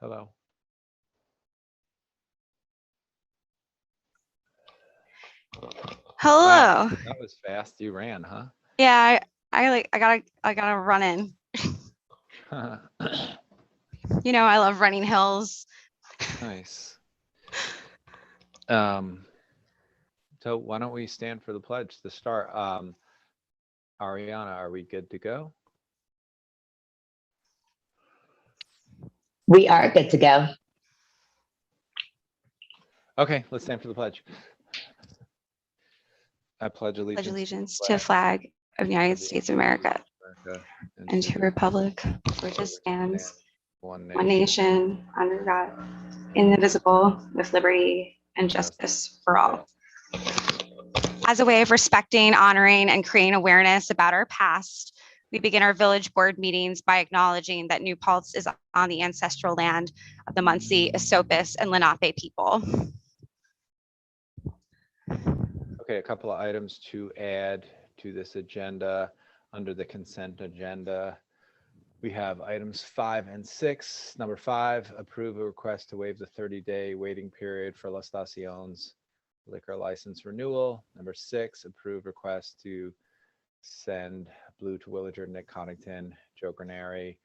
Hello. Hello. Wow, that was fast. You ran, huh? Yeah, I gotta run in. You know, I love running hills. Nice. So why don't we stand for the pledge to start? Ariana, are we good to go? We are good to go. Okay, let's stand for the pledge. I pledge allegiance, Pledge allegiance to the flag of the United States of America and to the republic for which it stands, one one nation, under God, indivisible, with liberty and justice for all. As a way of respecting, honoring, and creating awareness about our past, we begin our village board meetings by acknowledging that New Paltz is on the ancestral land of the Munsee, Esopus, and Lenape people. Okay, a couple of items to add to this agenda under the consent agenda. We have items 5 and 6. Number 5, approve a request to waive the 30-day waiting period for La Estacion's liquor license renewal. Number 6, approve request to send Blue to Villager, Nick Connington, Joe Granary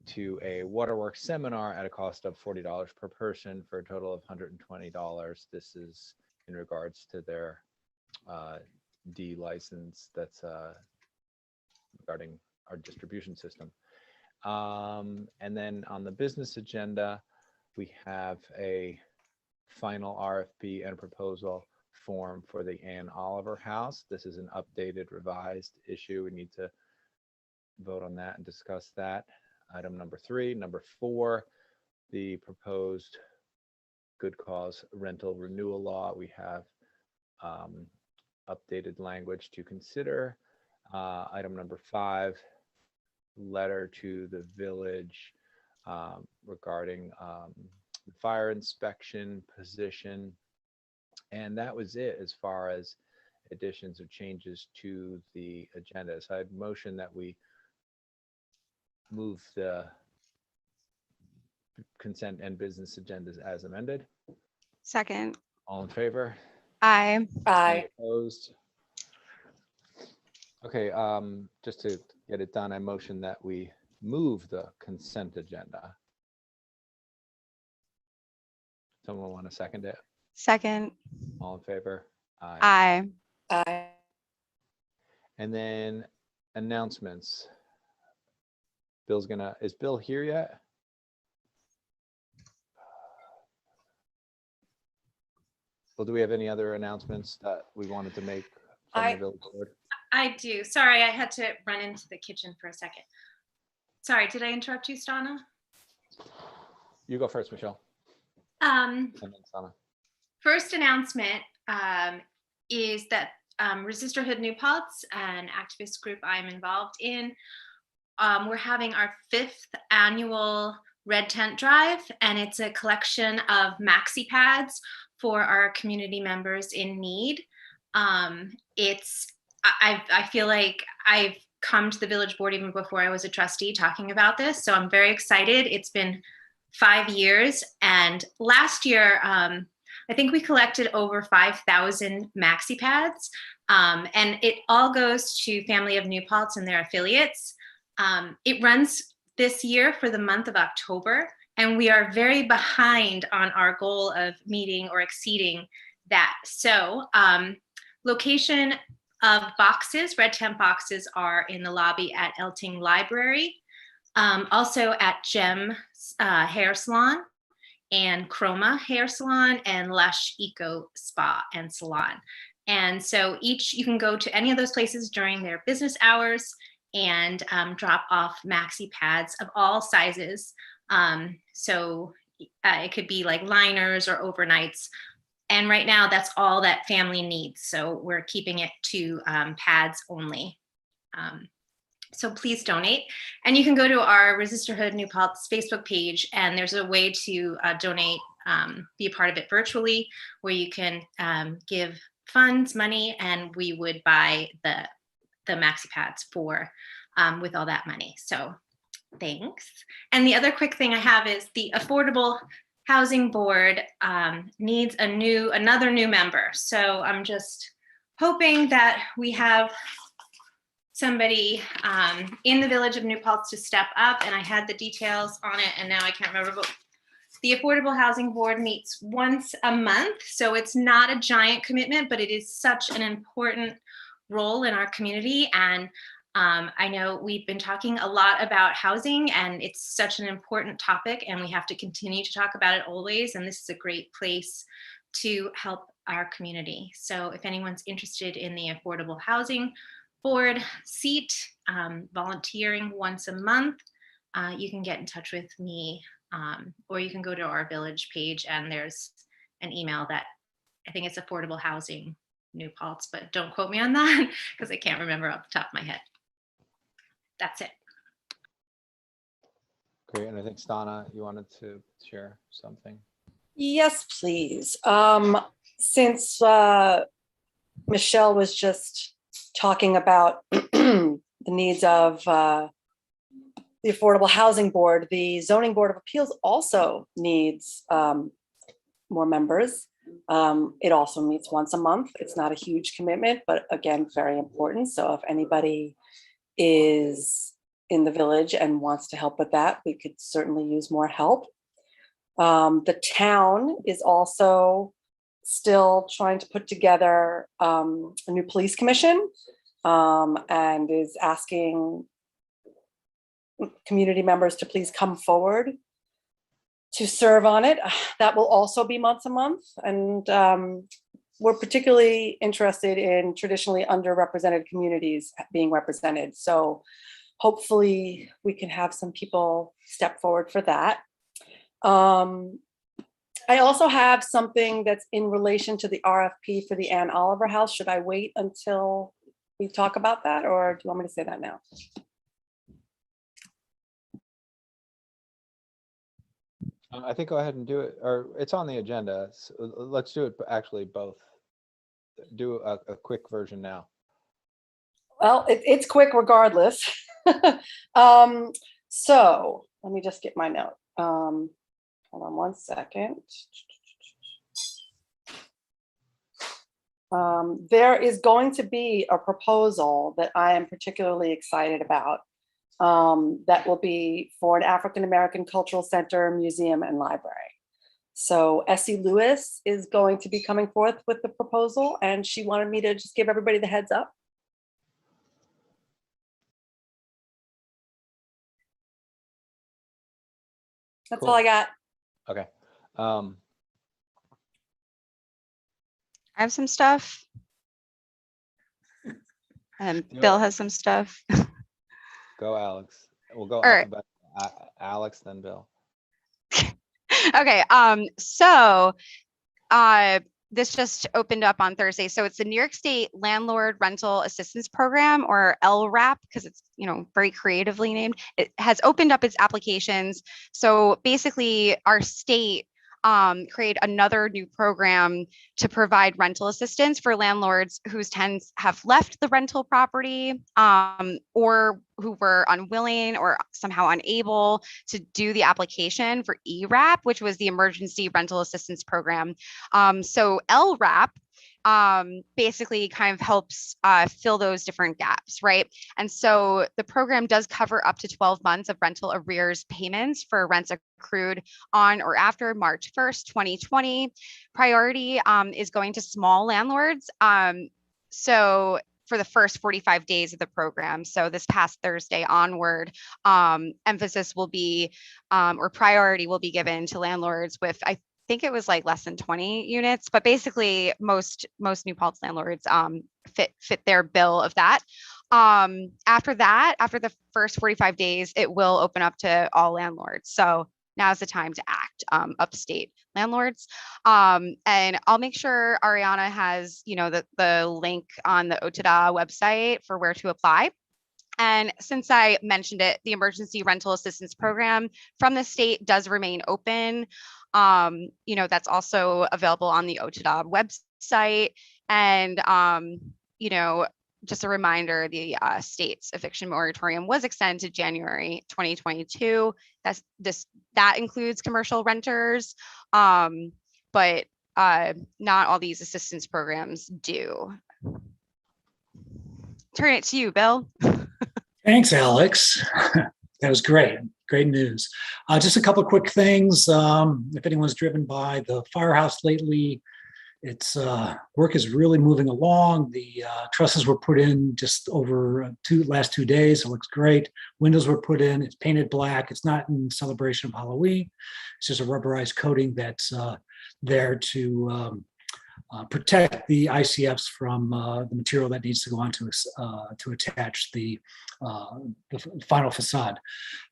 to a waterworks seminar at a cost of $40 per person for a total of $120. This is in regards to their D license that's regarding our distribution system. And then on the business agenda, we have a final RFP and a proposal form for the Ann Oliver House. This is an updated, revised issue. We need to vote on that and discuss that. Item number 3. Number 4, the proposed good cause rental renewal law. We have updated language to consider. Item number 5, letter to the village regarding the fire inspection position. And that was it as far as additions or changes to the agenda. So I'd motion that we move the consent and business agendas as amended. Second. All in favor? Aye. Any opposed? Okay, just to get it done, I motion that we move the consent agenda. Someone want to second it? Second. All in favor? Aye. Aye. And then announcements. Is Bill here yet? Well, do we have any other announcements that we wanted to make from the village board? I do. Sorry, I had to run into the kitchen for a second. Sorry, did I interrupt you, Stana? You go first, Michelle. And then Stana. First announcement is that Resisterhood New Paltz, an activist group I'm involved in, we're having our 5th annual Red Tent Drive, and it's a collection of maxi pads for our community members in need. I feel like I've come to the village board even before I was a trustee talking about this, so I'm very excited. It's been 5 years, and last year I think we collected over 5,000 maxi pads, and it all goes to Family of New Paltz and their affiliates. It runs this year for the month of October, and we are very behind on our goal of meeting or exceeding that. So location of boxes, red tent boxes, are in the lobby at Elting Library, also at Gem Hair Salon and Chroma Hair Salon and Lush Eco Spa and Salon. And so you can go to any of those places during their business hours and drop off maxi pads of all sizes. So it could be like liners or overnights. And right now that's all that family needs. So we're keeping it to pads only. So please donate. And you can go to our Resisterhood New Paltz Facebook page, and there's a way to donate, be a part of it virtually, where you can give funds, money, and we would buy the maxi pads for with all that money. So Thanks. And the other quick thing I have is the Affordable Housing Board needs another new member. So I'm just hoping that we have somebody in the Village of New Paltz to step up, and I had the details on it and now I can't remember, but the Affordable Housing Board meets once a month. So it's not a giant commitment, but it is such an important role in our community. And I know we've been talking a lot about housing, and it's such an important topic, and we have to continue to talk about it always. And this is a great place to help our community. So if anyone's interested in the Affordable Housing Board seat, volunteering once a month, you can get in touch with me, or you can go to our village page and there's an email that I think it's Affordable Housing New Paltz, but don't quote me on that because I can't remember off the top of my head. That's it. Great. And I think Stana, you wanted to share something. Yes, please. Since Michelle was just talking about the needs of the Affordable Housing Board, the Zoning Board of Appeals also needs more members. It also meets once a month. It's not a huge commitment, but again, very important. So if anybody is in the village and wants to help with that, we could certainly use more help. The town is also still trying to put together a new police commission, and is asking community members to please come forward to serve on it. That will also be once a month. And we're particularly interested in traditionally underrepresented communities being represented. So hopefully we can have some people step forward for that. I also have something that's in relation to the RFP for the Ann Oliver House. Should I wait until we talk about that, or do you want me to say that now? I think go ahead and do it, or it's on the agenda. So let's do it actually both. Do a quick version now. Well, it's quick regardless. So let me just get my note. Hold on one second. There is going to be a proposal that I am particularly excited about, that will be for an African-American Cultural Center, Museum, and Library. So Essie Lewis is going to be coming forth with the proposal, and she wanted me to just give everybody the heads up. That's Cool. all I got. Okay. I have some stuff. And Do Bill it. has some stuff. Go, Alex. We'll go right. Alex, then Bill. Okay, so this just opened up on Thursday. So it's the New York State Landlord Rental Assistance Program, or LRAP, because it's, you know, very creatively named. It has opened up its applications. So basically our state create another new program to provide rental assistance for landlords whose tenants have left the rental property, or who were unwilling or somehow unable to do the application for ERAP, which was the Emergency Rental Assistance Program. So LRAP basically kind of helps fill those different gaps, right? And so the program does cover up to 12 months of rental arrears payments for rents accrued on or after March 1st, 2020. Priority is going to small landlords. So for the first 45 days of the program. So this past Thursday onward, emphasis will be, or priority will be given to landlords with, I think it was like less than 20 units, but basically most New Paltz landlords fit their bill of that. After that, after the first 45 days, it will open up to all landlords. So now's the time to act, upstate landlords. And I'll make sure Ariana has, you know, the link on the OTDA website for where to apply. And since I mentioned it, the Emergency Rental Assistance Program from the state does remain open. You know, that's also available on the OTDA website. And, you know, just a reminder, the state's eviction moratorium was extended to January 2022. That includes commercial renters, but not all these assistance programs do. Turn it to you, Bill. Thanks, Alex. That was great. Great news. Just a couple of quick things. If anyone's driven by the firehouse lately, its work is really moving along. The trusses were put in just over last 2 days. It looks great. Windows were put in. It's painted black. It's not in celebration of Halloween. It's just a rubberized coating that's there to protect the ICFs from the material that needs to go on to attach the final facade.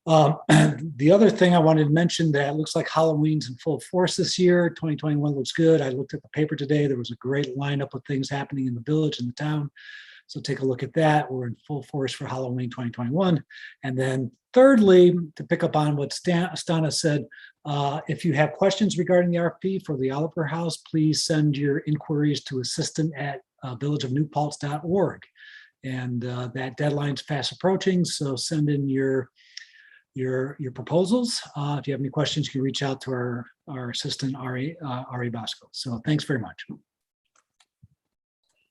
The other thing I wanted to mention, that looks like Halloween's in full force this year. 2021 looks good. I looked at the paper today. There was a great lineup of things happening in the village and the town. So take a look at that. We're in full force for Halloween 2021. And then thirdly, to pick up on what Stana said, if you have questions regarding the RFP for the Oliver House, please send your inquiries to assistant@villageofnewpaltz.org. And that deadline's fast approaching, so send in your proposals. If you have any questions, you can reach out to our assistant, Ari Bosco. So thanks very much.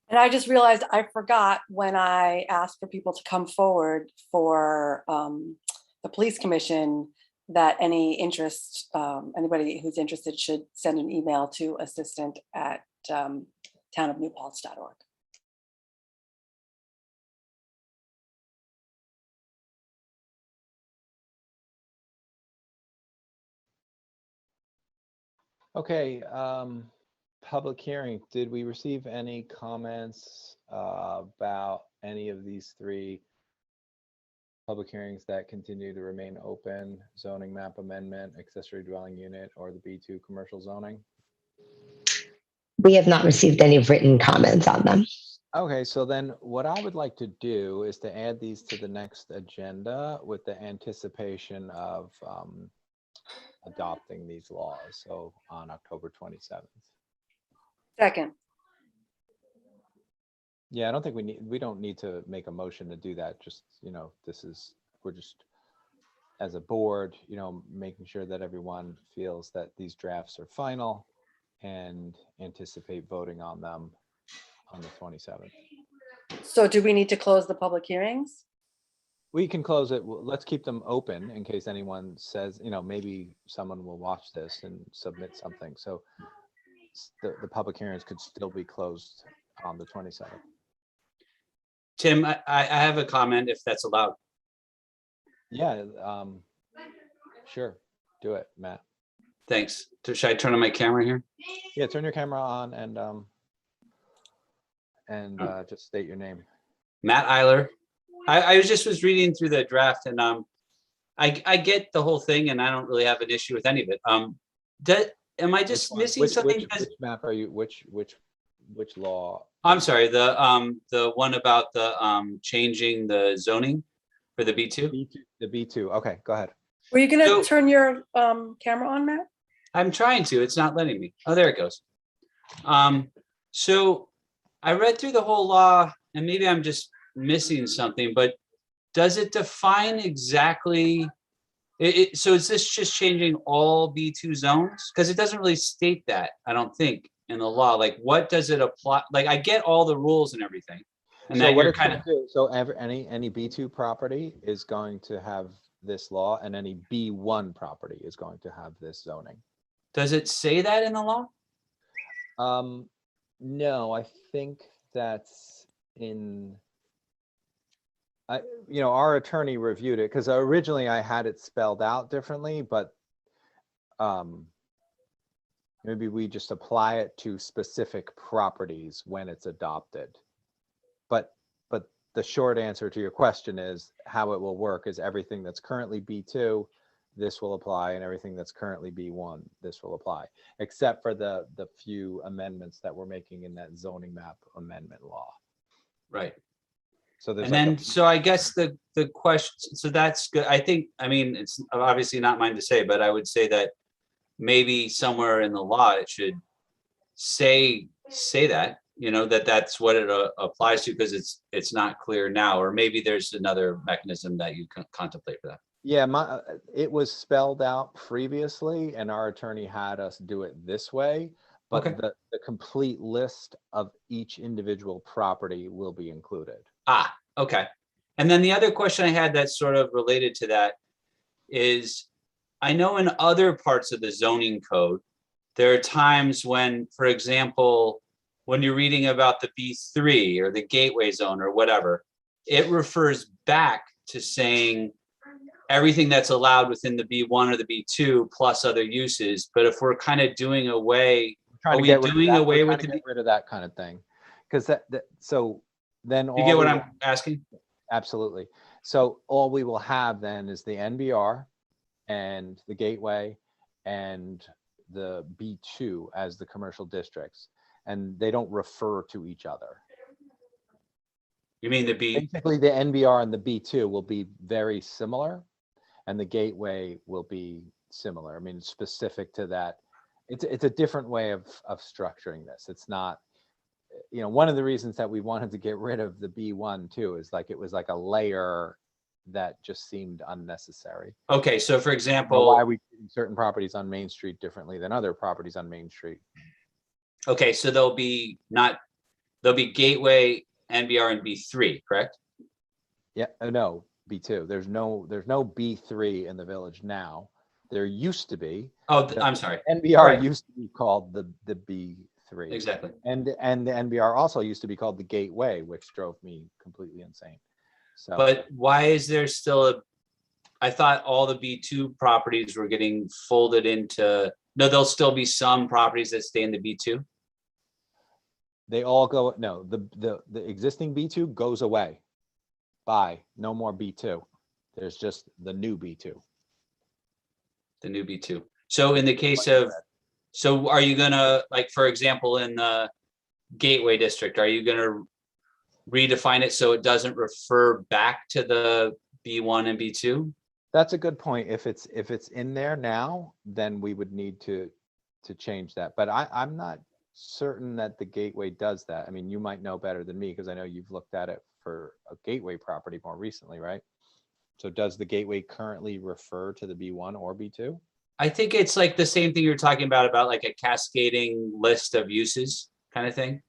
And I just realized I forgot when I asked for people to come forward for the police commission, that anybody who's interested should send an email to assistant@townofnewpaltz.org. Okay, public hearing. Did we receive any comments about any of these three public hearings that continue to remain open? Zoning map amendment, accessory dwelling unit, or the B2 commercial zoning? We have not received any written comments on them. Okay, so then what I would like to do is to add these to the next agenda with the anticipation of adopting these laws. So on October 27th. Second. Yeah, I don't think we don't need to make a motion to do that. Just, we're just, as a board, making sure that everyone feels that these drafts are final and anticipate voting on them on the 27th. So do we need to close the public hearings? We can close it. Let's keep them open in case anyone says, maybe someone will watch this and submit something. So the public hearings could still be closed on the 27th. Tim, I have a comment if that's allowed. Yeah, sure. Do it, Matt. Thanks. Should I turn on my camera here? Yeah, turn your camera on and just state your name. Matt Eiler. I was reading through the draft, and I get the whole thing, and I don't really have an issue with any of it. Am I just missing something? Which map are you? Which law? I'm sorry. The one about the changing the zoning for the B2. The B2. Okay, go ahead. Were you going to turn your camera on, Matt? I'm trying to. It's not letting me. Oh, there it goes. So I read through the whole law, and maybe I'm just missing something, but does it define exactly? So is this just changing all B2 zones? Because it doesn't really state that, I don't think, in the law. Like, what does it apply? Like, I get all the rules and everything, and so that what you're it's kind gonna of do, so any B2 property is going to have this law, and any B1 property is going to have this zoning. Does it say that in the law? No, I think that's in. Our attorney reviewed it because originally I had it spelled out differently, but maybe we just apply it to specific properties when it's adopted. But the short answer to your question is how it will work is everything that's currently B2, this will apply, and everything that's currently B1, this will apply, except for the few amendments that we're making in that zoning map amendment law. Right. So there's And then, so I guess the question, so that's good. I mean, it's obviously not mine to say, but I would say that maybe somewhere in the law, it should say that, that's what it applies to, because it's not clear now, or maybe there's another mechanism that you can contemplate for that. Yeah, it was spelled out previously and our attorney had us do it this way, but Okay. the complete list of each individual property will be included. Okay. And then the other question I had that's sort of related to that is, I know in other parts of the zoning code, there are times when, for example, when you're reading about the B3 or the gateway zone or whatever, it refers back to saying everything that's allowed within the B1 or the B2 plus other uses. But if we're kind of doing away, are we doing away with the, get rid of that kind of thing? Because so then you get what I'm asking? Absolutely. So all we will have then is the NBR and the gateway and the B2 as the commercial districts, and they don't refer to each other. You mean the B? Basically, the NBR and the B2 will be very similar, and the gateway will be similar. I mean, specific to that, it's a different way of structuring this. It's not, one of the reasons that we wanted to get rid of the B1 too is like it was like a layer that just seemed unnecessary. Okay, so for example, why are we treating certain properties on Main Street differently than other properties on Main Street? okay, so there'll be gateway, NBR, and B3, correct? Yeah, no, B2. There's no B3 in the village now. There used to be. Oh, I'm sorry. NBR Right. used to be called the B3. Exactly. And the NBR also used to be called the gateway, which drove me completely insane. So, But why is there still I thought all the B2 properties were getting folded into, no, there'll still be some properties that stay in the B2? they all go, no, the existing B2 goes away. Bye, no more B2. There's just the new B2. The new B2. So in the case of, so are you gonna, like, for example, in the Gateway District, are you gonna redefine it so it doesn't refer back to the B1 and B2? That's a good point. If it's in there now, then we would need to change that. But I'm not certain that the gateway does that. I mean, you might know better than me because I know you've looked at it for a gateway property more recently, right? So does the gateway currently refer to the B1 or B2? I think it's like the same thing you're talking about like a cascading list of uses kind of thing.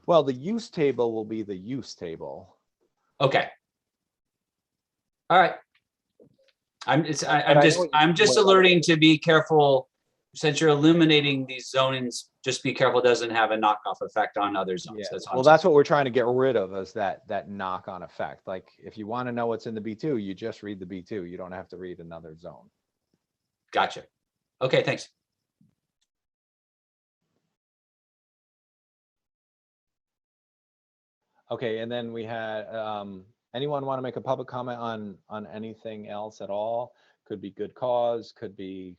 Well, the use table will be the use table. Okay. All right. I'm just alerting to be careful, since you're eliminating these zonings, just be careful it doesn't have a knockoff effect on other zones. Yeah. That's all. Well, that's what we're trying to get rid of, is that knock-on effect. Like if you want to know what's in the B2, you just read the B2. You don't have to read another zone. Gotcha. Okay, thanks. Okay, and then we had, anyone want to make a public comment on anything else at all? Could be good cause, could be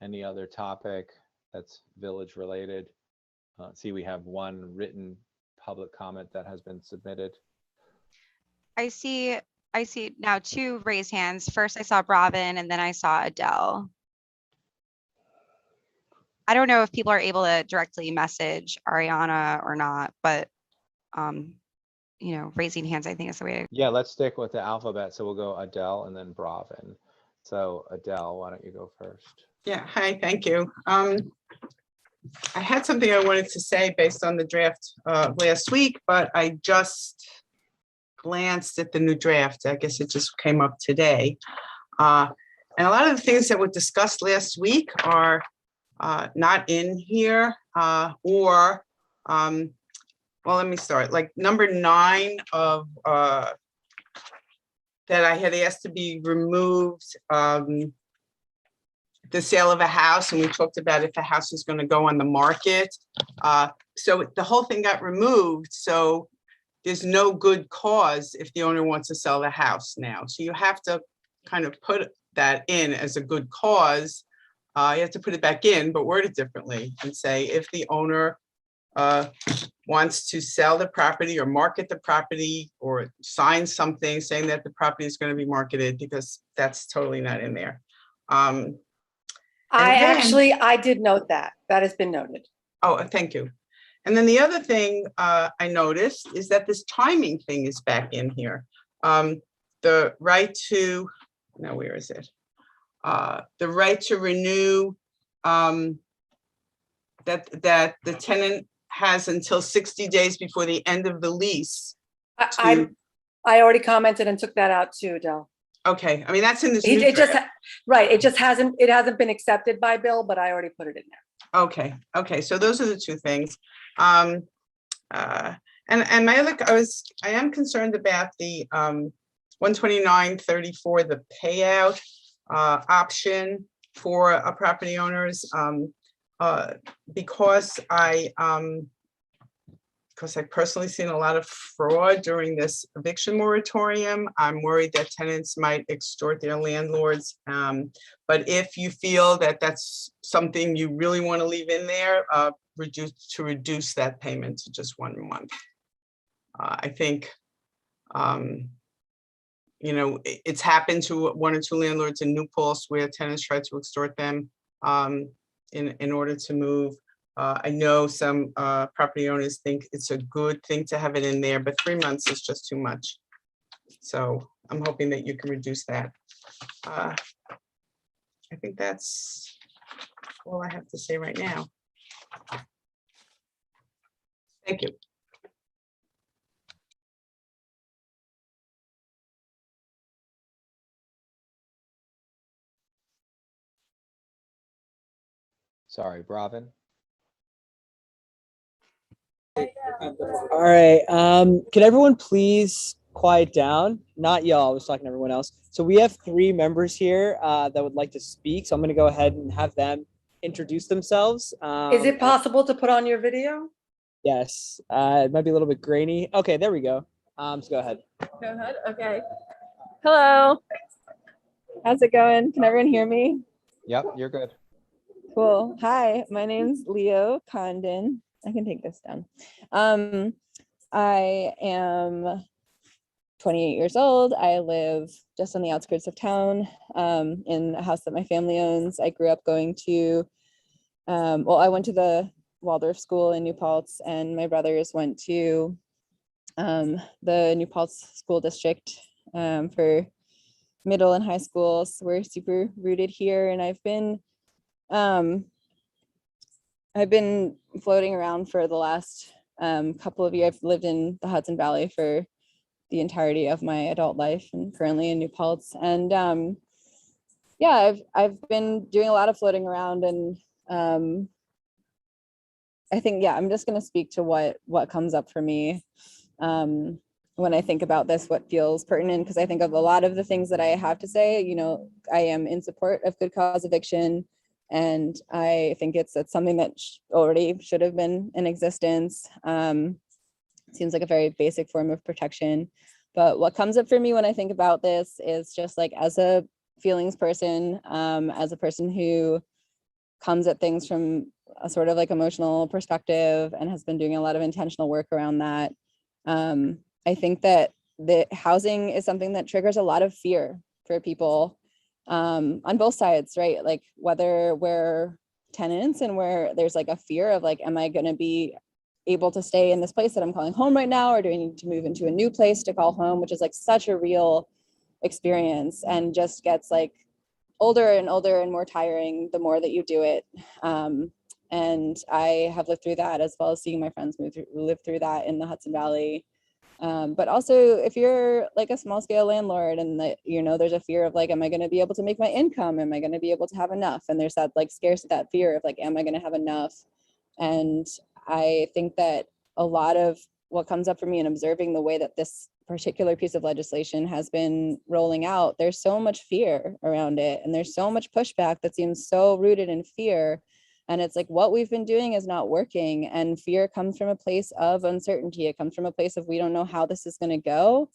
any other topic that's village related. See, we have one written public comment that has been submitted. I see now 2 raised hands. First I saw Bravin and then I saw Adele. I don't know if people are able to directly message Ariana or not, but raising hands, I think is the way to. Yeah, let's stick with the alphabet. So we'll go Adele and then Bravin. So Adele, why don't you go first? Yeah, hi, thank you. I had something I wanted to say based on the draft last week, but I just glanced at the new draft. I guess it just came up today. And a lot of the things that were discussed last week are not in here well, let me start. Like number 9 of that I had asked to be removed, the sale of a house, and we talked about if the house is going to go on the market. So the whole thing got removed. So there's no good cause if the owner wants to sell the house now. So you have to kind of put that in as a good cause. You have to put it back in, but word it differently and say if the owner wants to sell the property or market the property or sign something saying that the property is going to be marketed, because that's totally not in there. I did note that. That has been noted. Oh, thank you. And then the other thing I noticed is that this timing thing is back in here. The right to, now where is it? The right to renew, that the tenant has until 60 days before the end of the lease. I already commented and took that out too, Del. Okay, I mean, that's in this It new it just, draft. right, it hasn't been accepted by Bill, but I already put it in there. Okay, so those are the two things. And my other, I am concerned about the 129.34, the payout option for property owners, because I've personally seen a lot of fraud during this eviction moratorium. I'm worried that tenants might extort their landlords. But if you feel that that's something you really want to leave in there, reduce that payment to just 1 month. I think, it's happened to 1 or 2 landlords in New Paltz where tenants tried to extort them in order to move. I know some property owners think it's a good thing to have it in there, but 3 months is just too much. So I'm hoping that you can reduce that. I think that's all I have to say right now. Thank you. Sorry, Bravin. All right. Can everyone please quiet down? Not y'all. I was talking to everyone else. So we have 3 members here that would like to speak. So I'm going to go ahead and have them introduce themselves. Is it possible to put on your video? Yes. It might be a little bit grainy. Okay, there we go. So go ahead. Go ahead. Okay. Hello. How's it going? Can everyone hear me? Yep, you're good. Cool. Hi, my name's Leo Condon. I can take this down. I am 28 years old. I live just on the outskirts of town in a house that my family owns. I grew up going to, I went to the Waldorf school in New Paltz, and my brothers went to the New Paltz school district for middle and high school. So we're super rooted here, and I've been floating around for the last couple of years. I've lived in the Hudson Valley for the entirety of my adult life, and currently in New Paltz. And yeah, I've been doing a lot of floating around, and I think, yeah, I'm just going to speak to what comes up for me when I think about this, what feels pertinent, because I think of a lot of the things that I have to say. You know, I am in support of good cause eviction, and I think it's something that already should have been in existence. Seems like a very basic form of protection. But what comes up for me when I think about this is just like, as a feelings person, as a person who comes at things from a sort of like emotional perspective and has been doing a lot of intentional work around that. I think that the housing is something that triggers a lot of fear for people on both sides, right? Like whether we're tenants and where there's like a fear of like, am I going to be able to stay in this place that I'm calling home right now, or do I need to move into a new place to call home, which is like such a real experience and just gets like older and older and more tiring the more that you do it. And I have lived through that, as well as seeing my friends live through that in the Hudson Valley. But also, if you're like a small scale landlord and that, you know, there's a fear of like, am I going to be able to make my income? Am I going to be able to have enough? And there's that like scarcity, that fear of like, am I going to have enough? And I think that a lot of what comes up for me in observing the way that this particular piece of legislation has been rolling out, there's so much fear around it, and there's so much pushback that seems so rooted in fear. And it's like, what we've been doing is not working, and fear comes from a place of uncertainty. It comes from a place of, we don't know how this is going to go,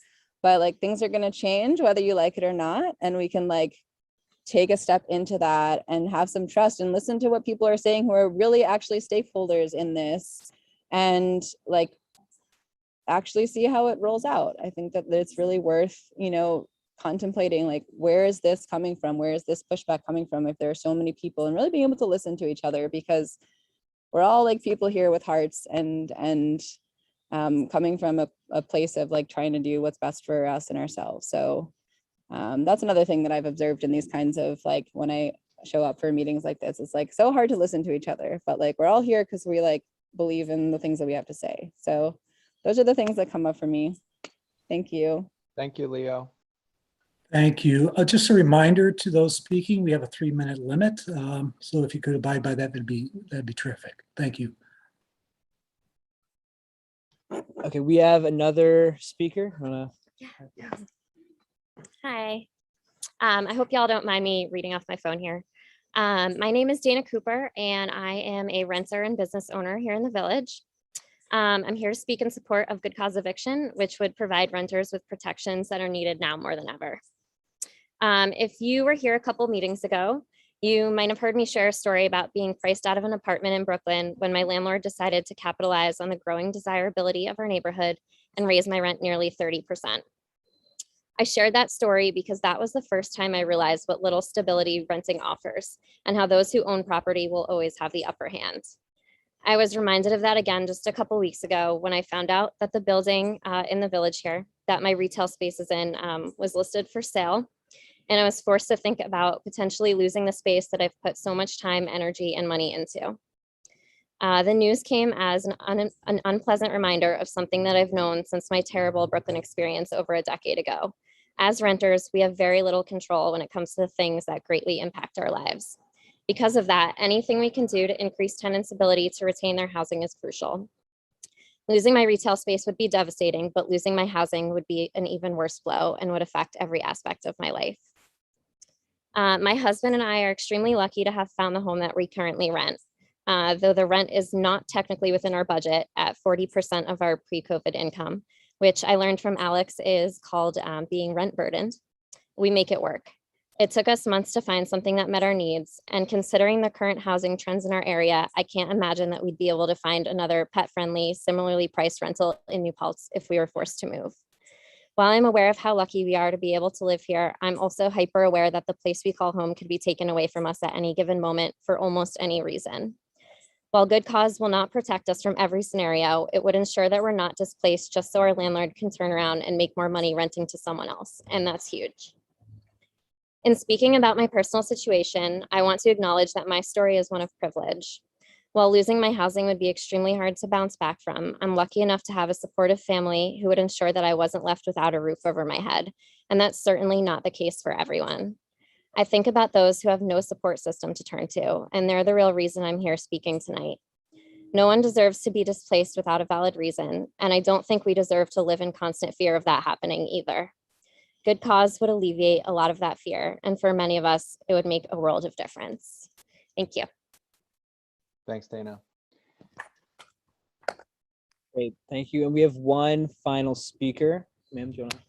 but like things are going to change whether you like it or not. And we can like take a step into that and have some trust and listen to what people are saying who are really actually stakeholders in this, and like actually see how it rolls out. I think that it's really worth, you know, contemplating like, where is this coming from? Where is this pushback coming from? If there are so many people, and really being able to listen to each other, because we're all like people here with hearts and coming from a place of like trying to do what's best for us and ourselves. So that's another thing that I've observed in these kinds of like when I show up for meetings like this, it's like so hard to listen to each other, but like we're all here because we like believe in the things that we have to say. So those are the things that come up for me. Thank you. Thank you, Leo. Thank you. Just a reminder to those speaking, we have a 3-minute limit. So if you could abide by that, that'd be terrific. Thank you. Okay, we have another speaker. Hi. I hope y'all don't mind me reading off my phone here. My name is Dana Cooper, and I am a renter and business owner here in the village. I'm here to speak in support of good cause eviction, which would provide renters with protections that are needed now more than ever. If you were here a couple meetings ago, you might have heard me share a story about being priced out of an apartment in Brooklyn when my landlord decided to capitalize on the growing desirability of our neighborhood and raise my rent nearly 30%. I shared that story because that was the first time I realized what little stability renting offers and how those who own property will always have the upper hand. I was reminded of that again just a couple weeks ago when I found out that the building in the village here that my retail space is in was listed for sale. And I was forced to think about potentially losing the space that I've put so much time, energy, and money into. The news came as an unpleasant reminder of something that I've known since my terrible Brooklyn experience over a decade ago. As renters, we have very little control when it comes to the things that greatly impact our lives. Because of that, anything we can do to increase tenants' ability to retain their housing is crucial. Losing my retail space would be devastating, but losing my housing would be an even worse blow and would affect every aspect of my life. My husband and I are extremely lucky to have found the home that we currently rent, though the rent is not technically within our budget at 40% of our pre-COVID income, which I learned from Alex is called being rent burdened. We make it work. It took us months to find something that met our needs, and considering the current housing trends in our area, I can't imagine that we'd be able to find another pet-friendly, similarly priced rental in New Paltz if we were forced to move. While I'm aware of how lucky we are to be able to live here, I'm also hyper aware that the place we call home could be taken away from us at any given moment for almost any reason. While good cause will not protect us from every scenario, it would ensure that we're not displaced just so our landlord can turn around and make more money renting to someone else, and that's huge. In speaking about my personal situation, I want to acknowledge that my story is one of privilege. While losing my housing would be extremely hard to bounce back from, I'm lucky enough to have a supportive family who would ensure that I wasn't left without a roof over my head, and that's certainly not the case for everyone. I think about those who have no support system to turn to, and they're the real reason I'm here speaking tonight. No one deserves to be displaced without a valid reason, and I don't think we deserve to live in constant fear of that happening either. Good cause would alleviate a lot of that fear, and for many of us, it would make a world of difference. Thank you. Thanks, Dana. Great, thank you. And we have one final speaker. Ma'am, do you want to?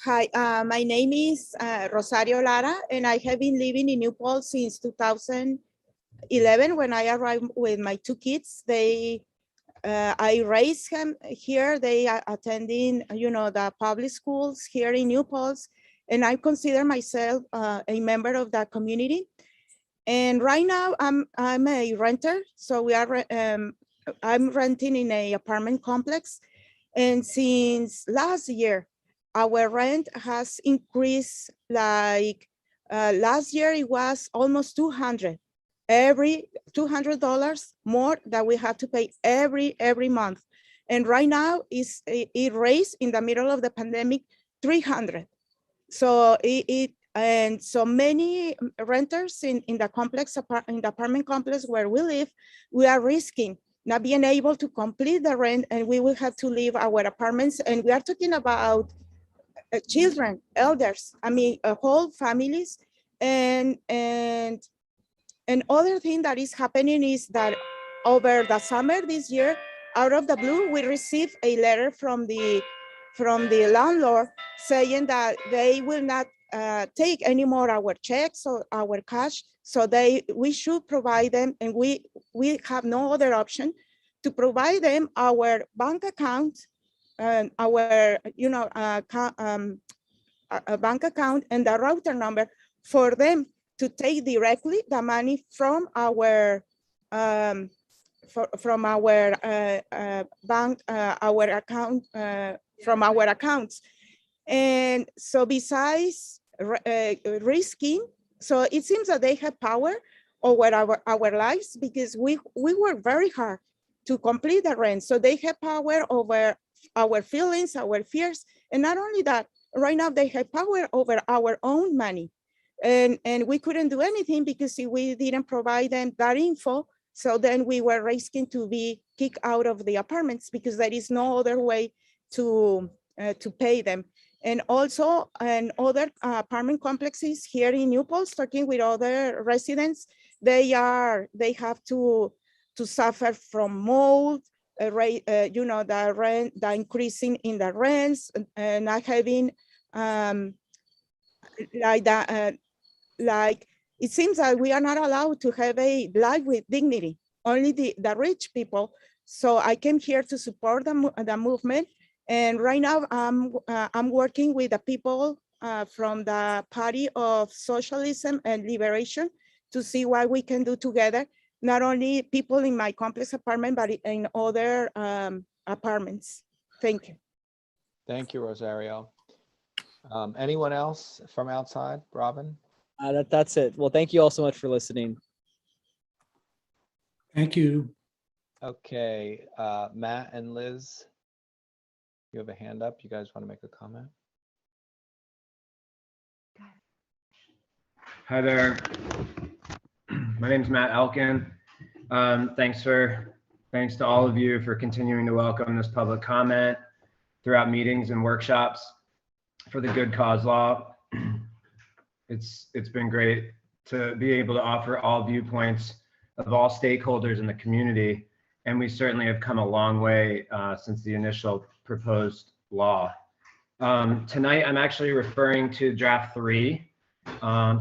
Hi, my name is Rosario Lara, and I have been living in New Paltz since 2011 when I arrived with my 2 kids. I raised them here. They are attending, the public schools here in New Paltz, and I consider myself a member of that community. And right now I'm a renter. So I'm renting in an apartment complex. And since last year, our rent has increased. Like last year, it was almost $200 more that we have to pay every month. And right now it raised in the middle of the pandemic, $300. So and so many renters in the apartment complex where we live, we are risking not being able to complete the rent, and we will have to leave our apartments. And we are talking about children, elders, whole families. And other thing that is happening is that over the summer this year, out of the blue, we received a letter from the landlord saying that they will not take any more our checks or our cash. So we should provide them, and we have no other option to provide them our bank account and our a bank account and the router number for them to take directly the money from our bank, our account, from our accounts. And so besides risking, so it seems that they have power over our lives, because we work very hard to complete the rent. So they have power over our feelings, our fears. And not only that, right now they have power over our own money. And we couldn't do anything because we didn't provide them that info. So then we were risking to be kicked out of the apartments because there is no other way to pay them. And also in other apartment complexes here in New Paltz, talking with other residents, they have to suffer from mold, you know, the rent, the increasing in the rents, and not having like that. Like it seems that we are not allowed to have a life with dignity, only the rich people. So I came here to support the movement. And right now I'm working with the people from the Party of Socialism and Liberation to see what we can do together, not only people in my complex apartment, but in other apartments. Thank you. Thank you, Rosario. Anyone else from outside? Robin? That's it. Well, thank you all so much for listening. Thank you. Okay, Matt and Liz, you have a hand up. You guys want to make a comment? Hi there. My name is Matt Elkin. Thanks to all of you for continuing to welcome this public comment throughout meetings and workshops for the Good Cause Law. It's been great to be able to offer all viewpoints of all stakeholders in the community, and we certainly have come a long way since the initial proposed law. Tonight, I'm actually referring to draft 3,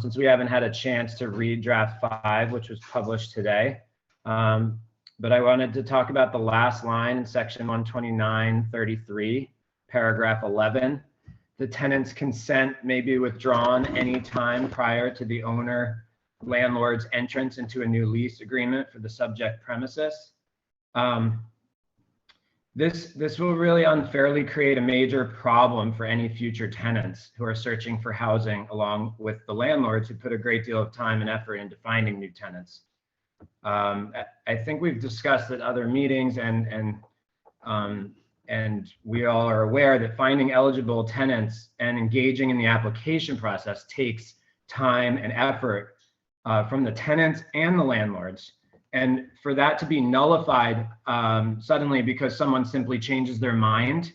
since we haven't had a chance to read draft 5, which was published today. But I wanted to talk about the last line in section 129.33, paragraph 11. The tenant's consent may be withdrawn any time prior to the landlord's entrance into a new lease agreement for the subject premises. This will really unfairly create a major problem for any future tenants who are searching for housing, along with the landlords who put a great deal of time and effort into finding new tenants. I think we've discussed at other meetings, and we all are aware that finding eligible tenants and engaging in the application process takes time and effort from the tenants and the landlords. And for that to be nullified suddenly because someone simply changes their mind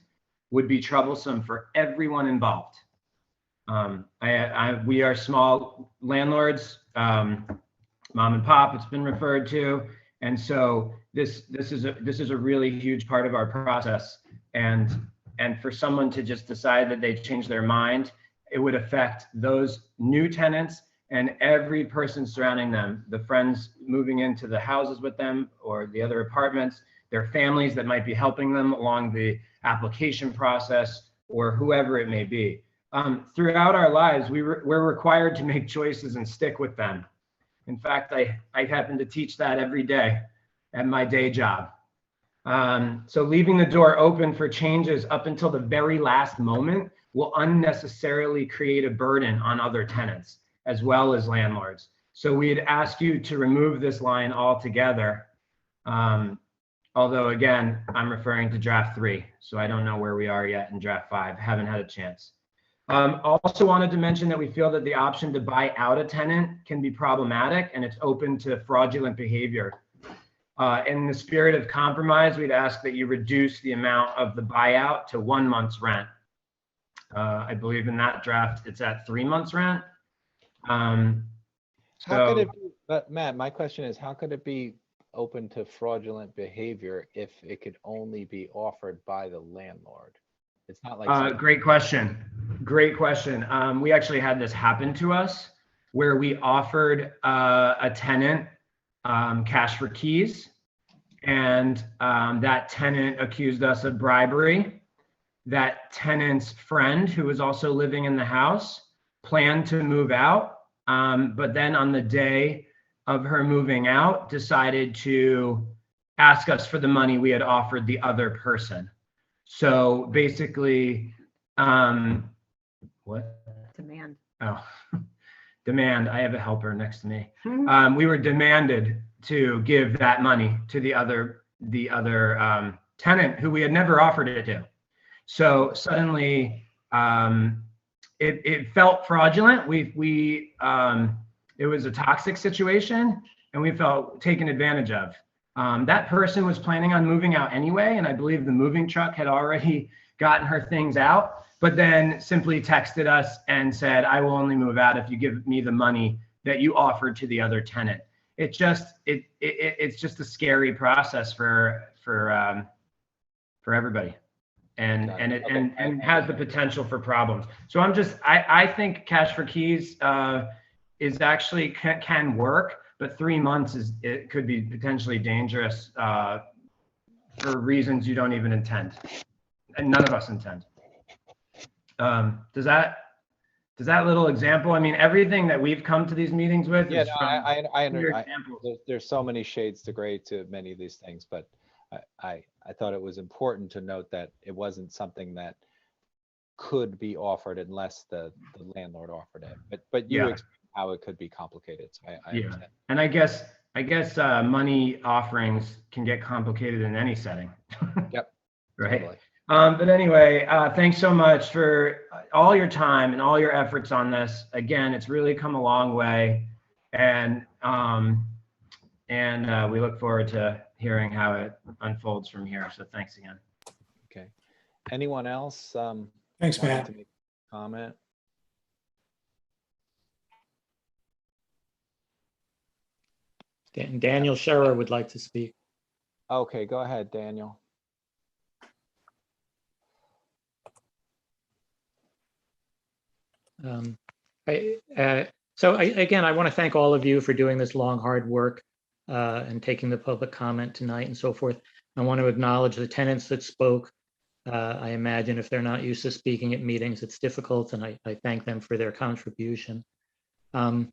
would be troublesome for everyone involved. We are small landlords, mom and pop, it's been referred to. And so this is a really huge part of our process. And for someone to just decide that they change their mind, it would affect those new tenants and every person surrounding them, the friends moving into the houses with them or the other apartments, their families that might be helping them along the application process, or whoever it may be. Throughout our lives, we're required to make choices and stick with them. In fact, I happen to teach that every day at my day job. So leaving the door open for changes up until the very last moment will unnecessarily create a burden on other tenants as well as landlords. So we'd ask you to remove this line altogether. Although again, I'm referring to draft 3, so I don't know where we are yet in draft 5, haven't had a chance. Also wanted to mention that we feel that the option to buy out a tenant can be problematic and it's open to fraudulent behavior. In the spirit of compromise, we'd ask that you reduce the amount of the buyout to 1 month's rent. I believe in that draft, it's at 3 months rent. How could it be, but Matt, my question is, how could it be open to fraudulent behavior if it could only be offered by the landlord? It's not like great question. Great question. We actually had this happen to us where we offered a tenant cash for keys, and that tenant accused us of bribery. That tenant's friend, who was also living in the house, planned to move out But then on the day of her moving out, decided to ask us for the money we had offered the other person. So basically, what? Demand. Oh, demand. I have a helper next to me. We were demanded to give that money to the other tenant who we had never offered it to. So suddenly, it felt fraudulent. It was a toxic situation, and we felt taken advantage of. That person was planning on moving out anyway, and I believe the moving truck had already gotten her things out, but then simply texted us and said, "I will only move out if you give me the money that you offered to the other tenant." It's just a scary process for everybody, and has the potential for problems. So I think cash for keys is actually can work, but 3 months it could be potentially dangerous for reasons you don't even intend, and none of us intend. Does that little example, I mean, everything that we've come to these meetings with Yeah, is no, from I clear understand. examples. There's so many shades to gray to many of these things, but I thought it was important to note that it wasn't something that could be offered unless the landlord offered it. But you Yeah. explained how it could be complicated. So I Yeah, understand. and I guess money offerings can get complicated in any setting. Yep. Right. Totally. But anyway, thanks so much for all your time and all your efforts on this. Again, it's really come a long way, and we look forward to hearing how it unfolds from here. So thanks again. Okay. Anyone else? Thanks, wanting Matt. to make a comment? Daniel Scherer would like to speak. Okay, go ahead, Daniel. Again, I want to thank all of you for doing this long, hard work and taking the public comment tonight and so forth. I want to acknowledge the tenants that spoke. I imagine if they're not used to speaking at meetings, it's difficult, and I thank them for their contribution. I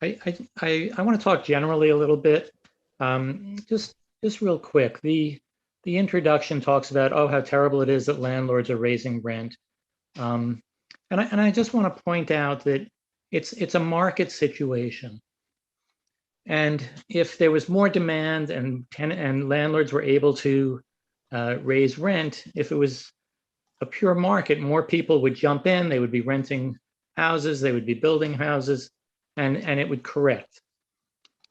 want to talk generally a little bit, just real quick. The introduction talks about, oh, how terrible it is that landlords are raising rent. And I just want to point out that it's a market situation. And if there was more demand and landlords were able to raise rent, if it was a pure market, more people would jump in, they would be renting houses, they would be building houses, and it would correct.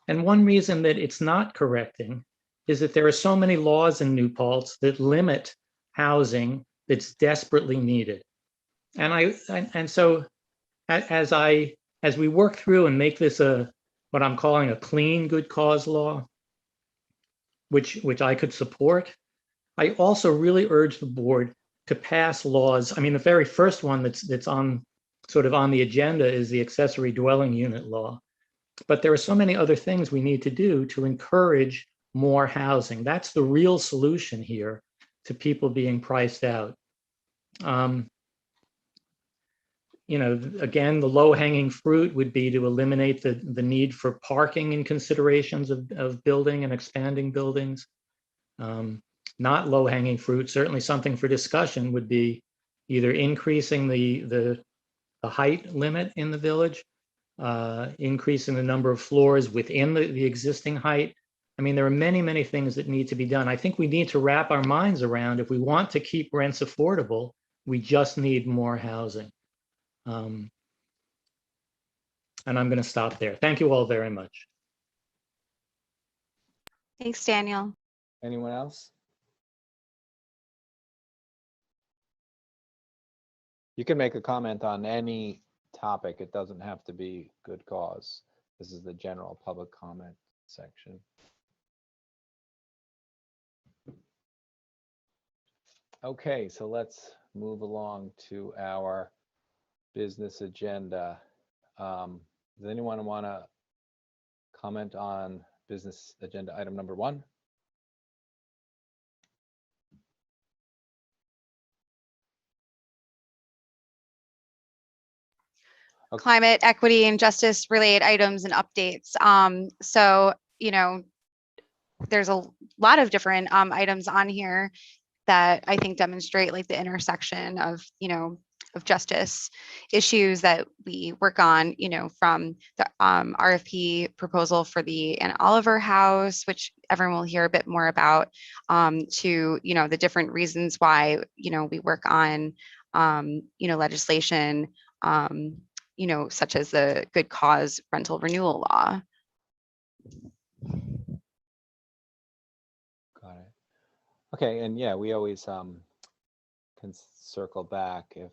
And one reason that it's not correcting is that there are so many laws in New Paltz that limit housing that's desperately needed. And so as we work through and make this what I'm calling a clean good cause law, which I could support, I also really urge the board to pass laws. I mean, the very first one that's on sort of on the agenda is the accessory dwelling unit law. But there are so many other things we need to do to encourage more housing. That's the real solution here to people being priced out. Again, the low-hanging fruit would be to eliminate the need for parking in considerations of building and expanding buildings. Not low-hanging fruit, certainly something for discussion would be either increasing the height limit in the village, increasing the number of floors within the existing height. I mean, there are many, many things that need to be done. I think we need to wrap our minds around, if we want to keep rents affordable, we just need more housing. And I'm going to stop there. Thank you all very much. Thanks, Daniel. Anyone else? You can make a comment on any topic. It doesn't have to be good cause. This is the general public comment section. Okay, so let's move along to our business agenda. Does anyone want to comment on business agenda item number 1? climate equity and justice related items and updates. So, you know, there's a lot of different items on here that I think demonstrate like the intersection of, you know, of justice issues that we work on, you know, from the RFP proposal for the Ann Oliver House, which everyone will hear a bit more about, to, you know, the different reasons why, you know, we work on, you know, legislation, you know, such as the good cause rental renewal law. Got it. Okay, and yeah, we always can circle back if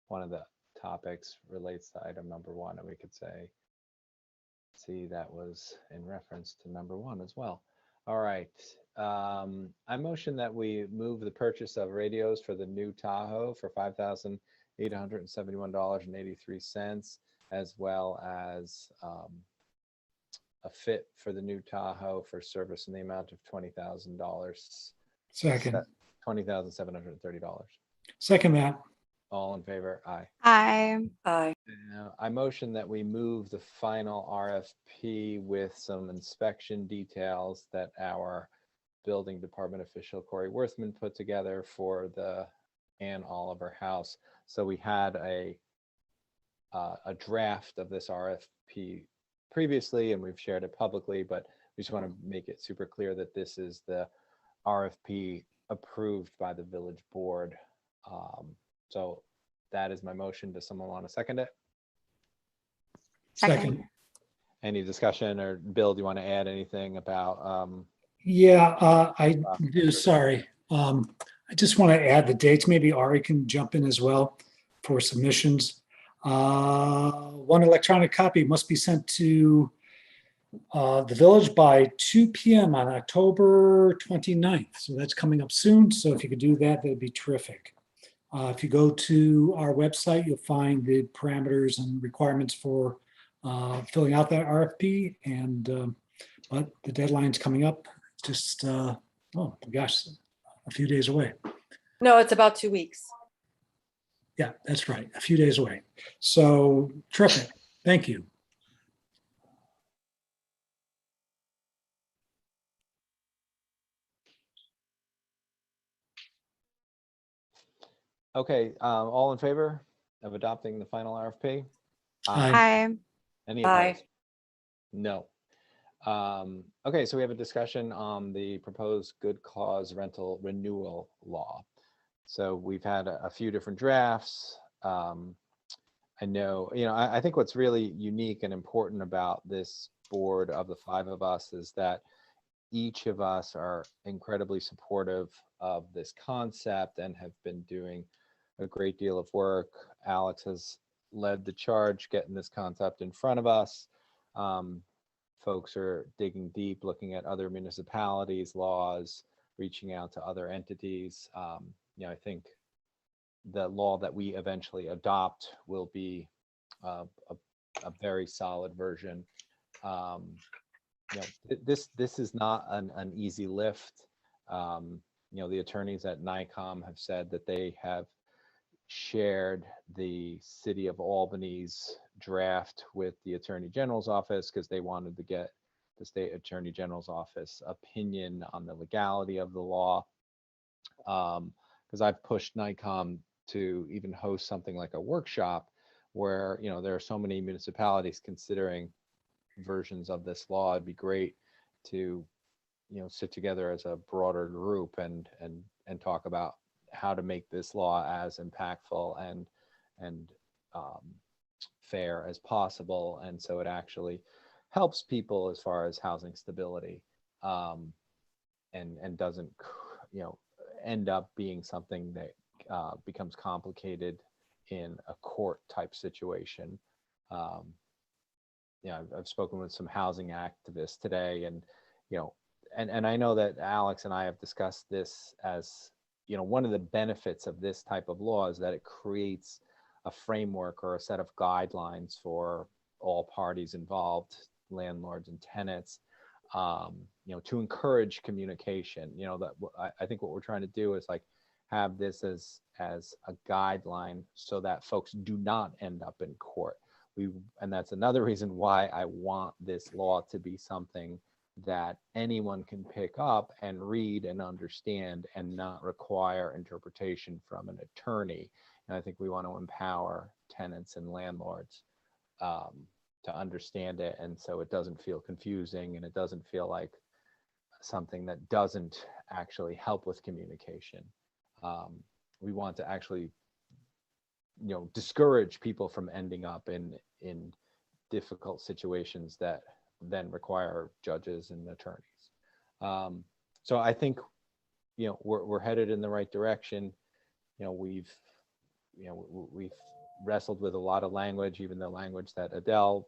one of the topics relates to item number one, and we could say, see, that was in reference to number one as well. All right, I motion that we move the purchase of radios for the new Tahoe for $5,871.83, as well as a fit for the new Tahoe for service in the amount of $20,000. Second. $20,730. Second that. All in favor? Aye. Aye. Aye. I motion that we move the final RFP with some inspection details that our building department official Corey Worthman put together for the Ann Oliver House. So we had a draft of this RFP previously, and we've shared it publicly, but we just want to make it super clear that this is the RFP approved by the village board. So that is my motion. Does someone want to second it? Second. Any discussion, or Bill, do you want to add anything about? Yeah, I do. Sorry. I just want to add the dates. Maybe Ari can jump in as well for submissions. One electronic copy must be sent to the village by 2 p.m. on October 29th. So that's coming up soon. So if you could do that, that'd be terrific. If you go to our website, you'll find the parameters and requirements for filling out that RFP. And but the deadline's coming up. Just oh gosh, a few days away. No, it's about 2 weeks. Yeah, that's right. A few days away. So terrific. Thank you. Okay, all in favor of adopting the final RFP? Aye. Any Aye. opposed? No. Okay, so we have a discussion on the proposed good cause rental renewal law. So we've had a few different drafts. I know, you know, I think what's really unique and important about this board of the five of us is that each of us are incredibly supportive of this concept and have been doing a great deal of work. Alex has led the charge getting this concept in front of us. Folks are digging deep, looking at other municipalities, laws, reaching out to other entities. You know, I think the law that we eventually adopt will be a very solid version. You know, this is not an easy lift. You know, the attorneys at NICOM have said that they have shared the city of Albany's draft with the Attorney General's office because they wanted to get the state Attorney General's office opinion on the legality of the law. Because I've pushed NICOM to even host something like a workshop where, you know, there are so many municipalities considering versions of this law. It'd be great to, you know, sit together as a broader group and talk about how to make this law as impactful and fair as possible, and so it actually helps people as far as housing stability, and doesn't, you know, end up being something that becomes complicated in a court type situation. You know, I've spoken with some housing activists today, and you know, and I know that Alex and I have discussed this as, you know, one of the benefits of this type of law is that it creates a framework or a set of guidelines for all parties involved, landlords and tenants, you know, to encourage communication. You know, that I think what we're trying to do is like have this as a guideline so that folks do not end up in court. and that's another reason why I want this law to be something that anyone can pick up and read and understand and not require interpretation from an attorney. And I think we want to empower tenants and landlords to understand it, and so it doesn't feel confusing and it doesn't feel like something that doesn't actually help with communication. We want to actually, discourage people from ending up in difficult situations that then require judges and attorneys. So I think, we're headed in the right direction. We've wrestled with a lot of language, even the language that Adele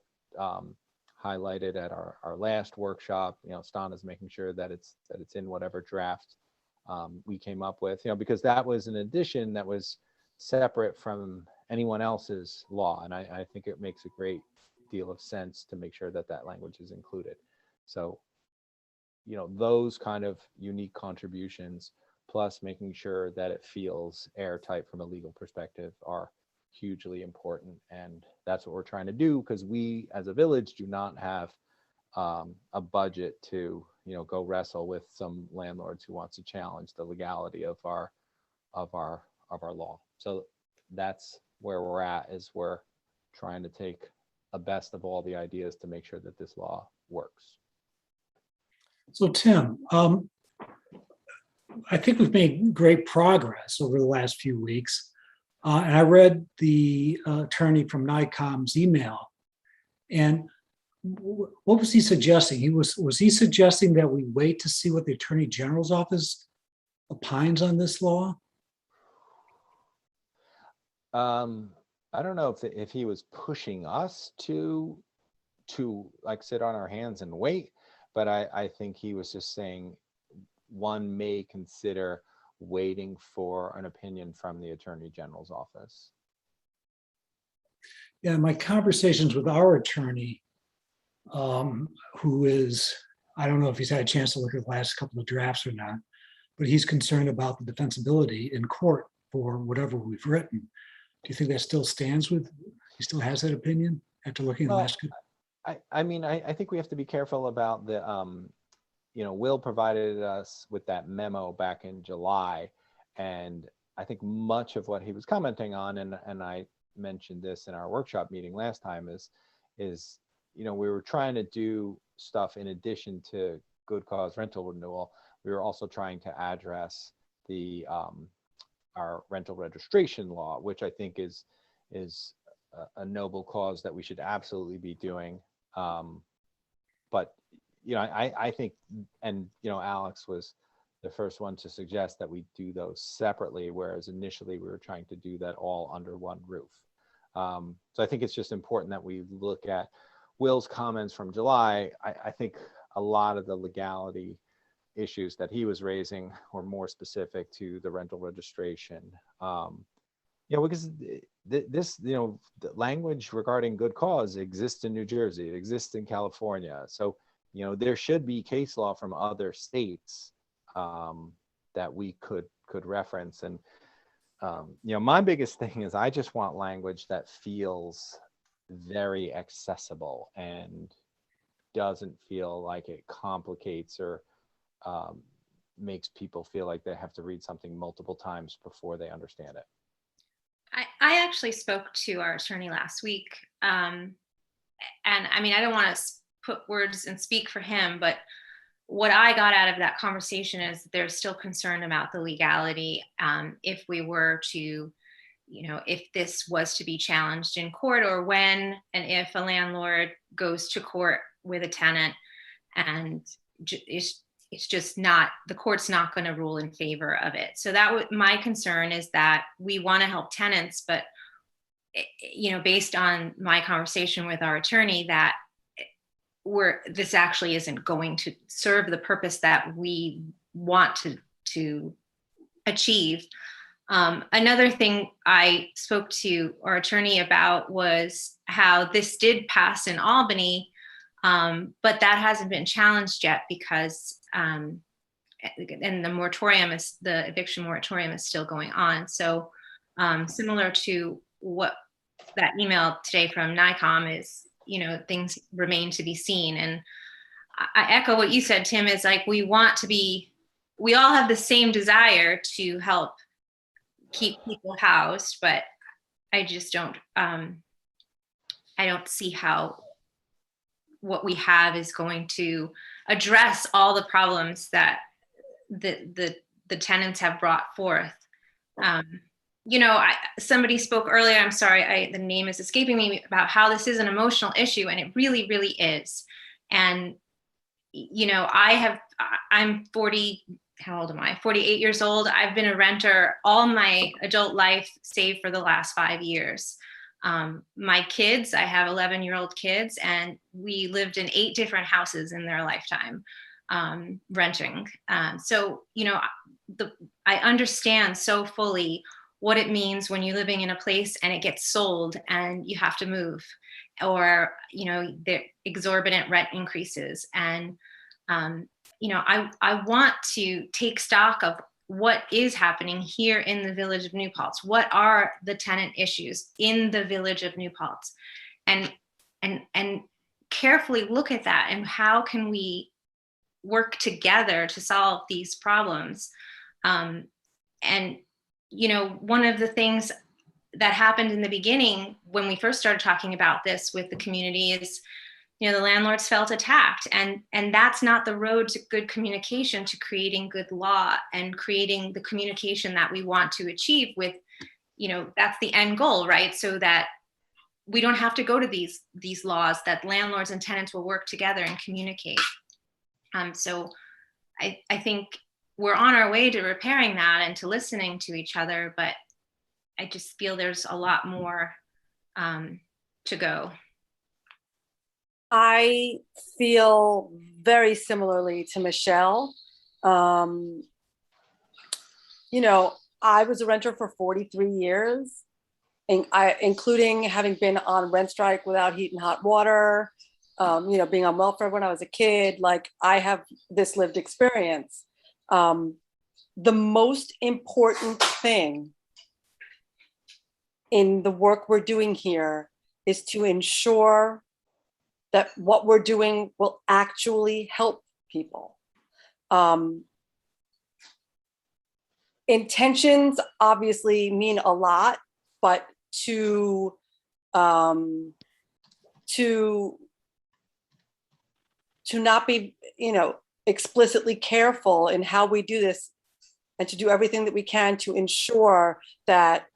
highlighted at our last workshop. Stan is making sure that it's in whatever draft we came up with, because that was an addition that was separate from anyone else's law. And I think it makes a great deal of sense to make sure that that language is included. So, those kind of unique contributions, plus making sure that it feels airtight from a legal perspective, are hugely important. And that's what we're trying to do, because we as a village do not have a budget to go wrestle with some landlords who wants to challenge the legality of our law. So that's where we're at, is we're trying to take a best of all the ideas to make sure that this law works. So Tim, I think we've made great progress over the last few weeks. And I read the attorney from NICOM's email, and what was he suggesting? Was he suggesting that we wait to see what the Attorney General's office opines on this law? I don't know if he was pushing us to like sit on our hands and wait, but I think he was just saying one may consider waiting for an opinion from the Attorney General's office. Yeah, my conversations with our attorney, who is, I don't know if he's had a chance to look at the last couple of drafts or not, but he's concerned about the defensibility in court for whatever we've written. Do you think that still stands with, he still has that opinion after looking at the last couple? I think we have to be careful about the, Will provided us with that memo back in July. And I think much of what he was commenting on, and I mentioned this in our workshop meeting last time, is we were trying to do stuff in addition to good cause rental renewal. We were also trying to address the our rental registration law, which I think is a noble cause that we should absolutely be doing. But I think, and Alex was the first one to suggest that we do those separately, whereas initially we were trying to do that all under one roof. So I think it's just important that we look at Will's comments from July. I think a lot of the legality issues that he was raising were more specific to the rental registration. Because this, the language regarding good cause exists in New Jersey, it exists in California. So, there should be case law from other states that we could reference. And, my biggest thing is I just want language that feels very accessible and doesn't feel like it complicates or makes people feel like they have to read something multiple times before they understand it. I actually spoke to our attorney last week. And I mean, I don't want to put words and speak for him, but what I got out of that conversation is they're still concerned about the legality. If we were to, if this was to be challenged in court, or when and if a landlord goes to court with a tenant and it's just not, the court's not going to rule in favor of it. So my concern is that we want to help tenants, but based on my conversation with our attorney, that this actually isn't going to serve the purpose that we want to achieve. Another thing I spoke to our attorney about was how this did pass in Albany, but that hasn't been challenged yet because, and the eviction moratorium is still going on. So similar to what that email today from NICOM is, things remain to be seen. And I echo what you said, Tim, is like, we all have the same desire to help keep people housed, but I just don't, I don't see how what we have is going to address all the problems that the tenants have brought forth. Somebody spoke earlier, I'm sorry, the name is escaping me, about how this is an emotional issue, and it really, really is. And, I'm 40, how old am I? 48 years old. I've been a renter all my adult life, save for the last 5 years. My kids, I have 11-year-old kids, and we lived in 8 different houses in their lifetime, renting. So, I understand so fully what it means when you're living in a place and it gets sold and you have to move, or, the exorbitant rent increases. And, I want to take stock of what is happening here in the village of New Paltz. What are the tenant issues in the village of New Paltz? And carefully look at that, and how can we work together to solve these problems? And, one of the things that happened in the beginning when we first started talking about this with the community is, the landlords felt attacked, and that's not the road to good communication, to creating good law and creating the communication that we want to achieve with, that's the end goal, right? So that we don't have to go to these laws, that landlords and tenants will work together and communicate. So I think we're on our way to repairing that and to listening to each other, but I just feel there's a lot more to go. I feel very similarly to Michelle. I was a renter for 43 years, and including having been on rent strike without heat and hot water, being on welfare when I was a kid. Like, I have this lived experience. The most important thing in the work we're doing here is to ensure that what we're doing will actually help people. Intentions obviously mean a lot, but to not be, explicitly careful in how we do this, and to do everything that we can to ensure that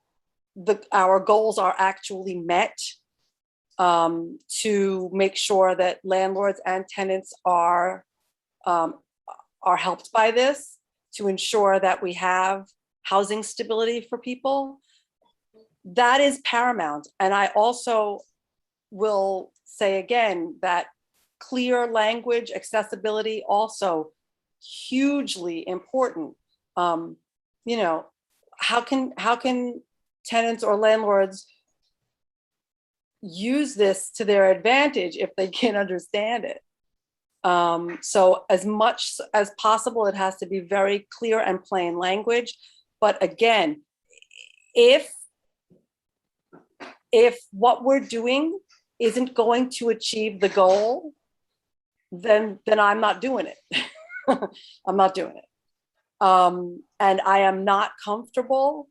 our goals are actually met, to make sure that landlords and tenants are helped by this, to ensure that we have housing stability for people. That is paramount. And I also will say again that clear language, accessibility, also hugely important. How can tenants or landlords use this to their advantage if they can't understand it? So as much as possible, it has to be very clear and plain language. But again, if what we're doing isn't going to achieve the goal, then I'm not doing it. I'm not doing it. And I am not comfortable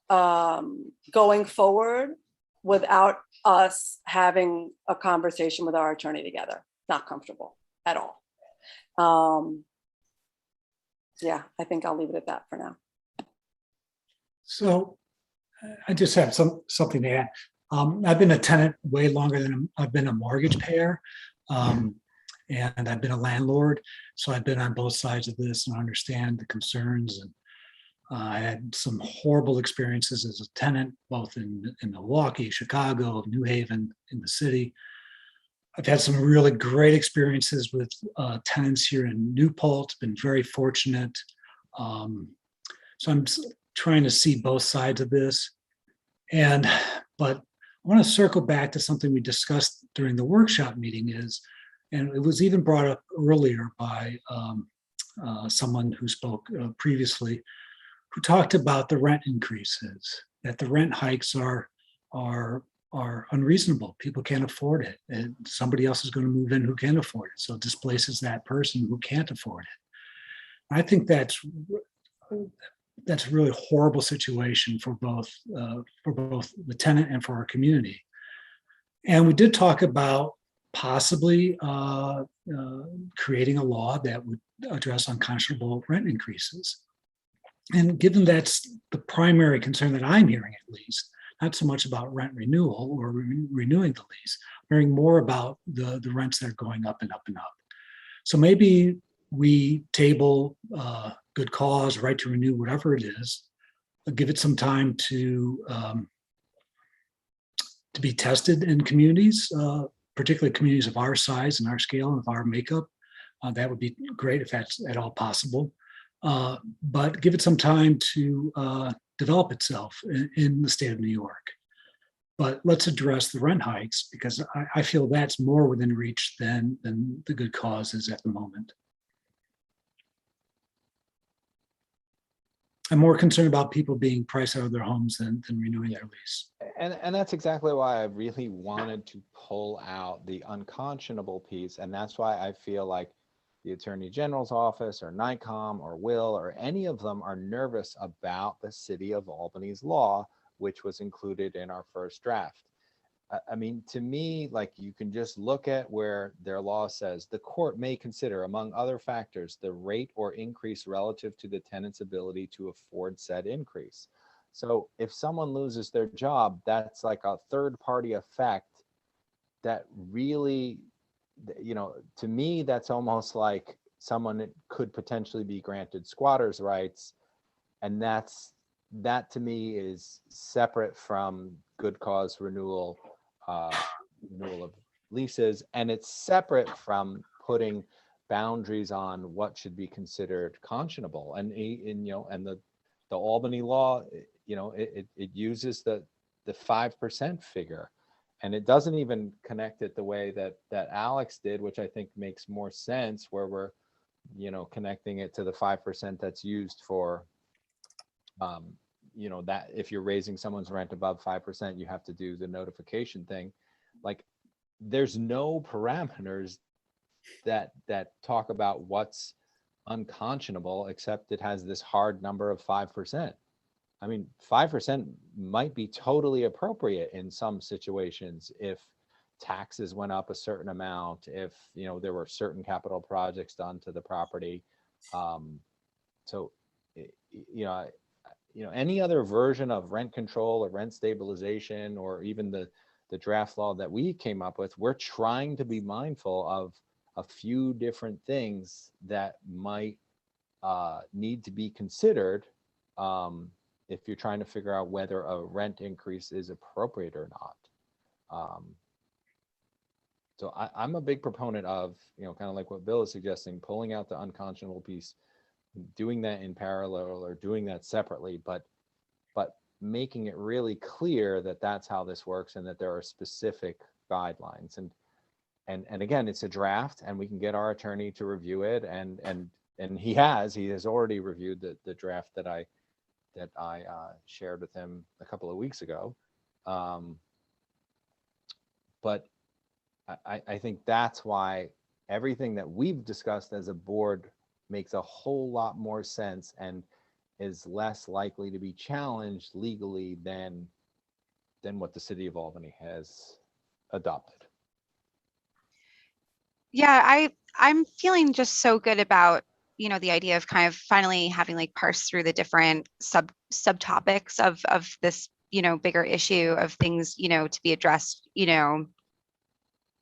going forward without us having a conversation with our attorney together. Not comfortable at all. Yeah, I think I'll leave it at that for now. So I just have something to add. I've been a tenant way longer than I've been a mortgage payer. And I've been a landlord. So I've been on both sides of this and understand the concerns. And I had some horrible experiences as a tenant, both in Milwaukee, Chicago, New Haven, in the city. I've had some really great experiences with tenants here in New Paltz, been very fortunate. So I'm trying to see both sides of this. But I want to circle back to something we discussed during the workshop meeting and it was even brought up earlier by someone who spoke previously, who talked about the rent increases, that the rent hikes are are unreasonable. People can't afford it, and somebody else is going to move in who can afford it. So it displaces that person who can't afford it. I think that's a really horrible situation for both the tenant and for our community. And we did talk about possibly creating a law that would address unconscionable rent increases. And given that's the primary concern that I'm hearing, at least, not so much about rent renewal or renewing the lease, hearing more about the rents that are going up and up and up. So maybe we table good cause, right to renew, whatever it is, give it some time to be tested in communities, particularly communities of our size and our scale and of our makeup. That would be great if that's at all possible. But give it some time to develop itself in the state of New York. But let's address the rent hikes, because I feel that's more within reach than the good cause is at the moment. I'm more concerned about people being priced out of their homes than renewing their lease. And that's exactly why I really wanted to pull out the unconscionable piece. And that's why I feel like the Attorney General's office or NICOM or Will or any of them are nervous about the City of Albany's law, which was included in our first draft. I mean, to me, like, you can just look at where their law says the court may consider, among other factors, the rate or increase relative to the tenant's ability to afford said increase. So if someone loses their job, that's like a third party effect that really, you know, to me, that's almost like someone could potentially be granted squatters' rights. And that to me is separate from good cause renewal, renewal of leases, and it's separate from putting boundaries on what should be considered conscionable. And you know, and the Albany law, you know, it uses the 5% figure, and it doesn't even connect it the way that Alex did, which I think makes more sense, where we're, you know, connecting it to the 5% that's used for you know, that if you're raising someone's rent above 5%, you have to do the notification thing. Like, there's no parameters that talk about what's unconscionable, except it has this hard number of 5%. I mean, 5% might be totally appropriate in some situations if taxes went up a certain amount, if, you know, there were certain capital projects done to the property. So, you know, any other version of rent control or rent stabilization, or even the draft law that we came up with, we're trying to be mindful of a few different things that might need to be considered if you're trying to figure out whether a rent increase is appropriate or not. So I'm a big proponent of, you know, kind of like what Bill is suggesting, pulling out the unconscionable piece, doing that in parallel or doing that separately, but making it really clear that that's how this works and that there are specific guidelines. And again, it's a draft, and we can get our attorney to review it, and he has already reviewed the draft that I shared with him a couple of weeks ago. But I think that's why everything that we've discussed as a board makes a whole lot more sense and is less likely to be challenged legally than what the City of Albany has adopted. Yeah, I'm feeling just so good about, you know, the idea of kind of finally having like parsed through the different subtopics of this, you know, bigger issue of things, you know, to be addressed, you know,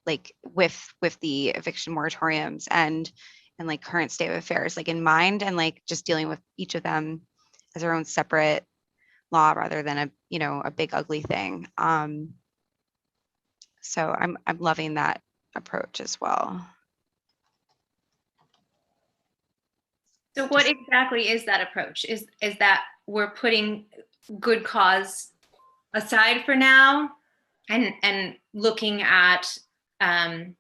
like with the eviction moratoriums and like current state of affairs like in mind, and like just dealing with each of them as their own separate law rather than a, you know, a big ugly thing. So I'm loving that approach as well. So what exactly is that approach? Is that we're putting good cause aside for now and looking at the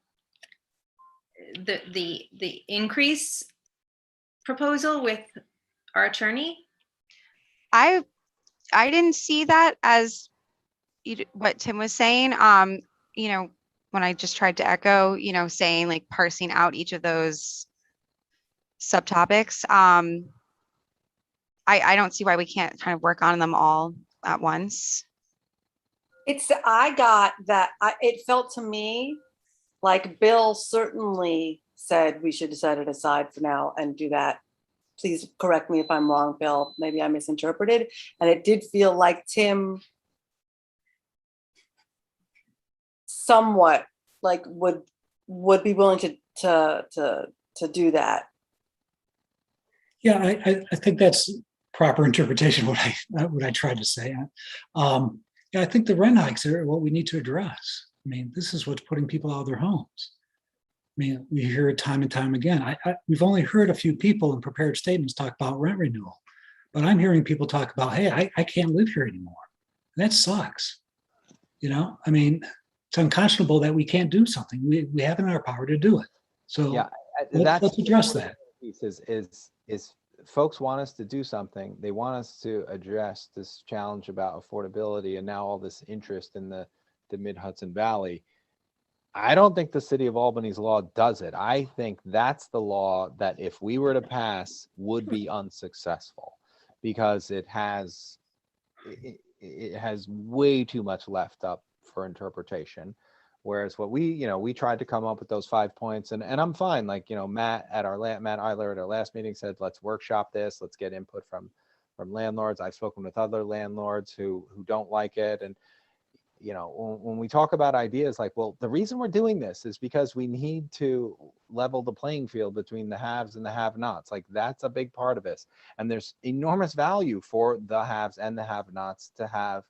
increase proposal with our attorney? I didn't see that as what Tim was saying. When I just tried to echo, saying like parsing out each of those subtopics. I don't see why we can't kind of work on them all at once. I got that. It felt to me like Bill certainly said we should set it aside for now and do that. Please correct me if I'm wrong, Bill. Maybe I misinterpreted. And it did feel like Tim somewhat like would be willing to do that. Yeah, I think that's proper interpretation of what I tried to say. Yeah, I think the rent hikes are what we need to address. I mean, this is what's putting people out of their homes. I mean, we hear it time and time again. We've only heard a few people in prepared statements talk about rent renewal, but I'm hearing people talk about, hey, I can't live here anymore. And that sucks. I mean, it's unconscionable that we can't do something. We have it in our power to do it. So yeah, let's address that. Is folks want us to do something. They want us to address this challenge about affordability and now all this interest in the Mid-Hudson Valley. I don't think the city of Albany's law does it. I think that's the law that if we were to pass would be unsuccessful because it has way too much left up for interpretation. Whereas what we tried to come up with those 5 points and I'm fine. Like, Matt Eiler at our last meeting said, let's workshop this. Let's get input from landlords. I've spoken with other landlords who don't like it. And, when we talk about ideas like, well, the reason we're doing this is because we need to level the playing field between the haves and the have-nots. Like that's a big part of this. And there's enormous value for the haves and the have-nots to have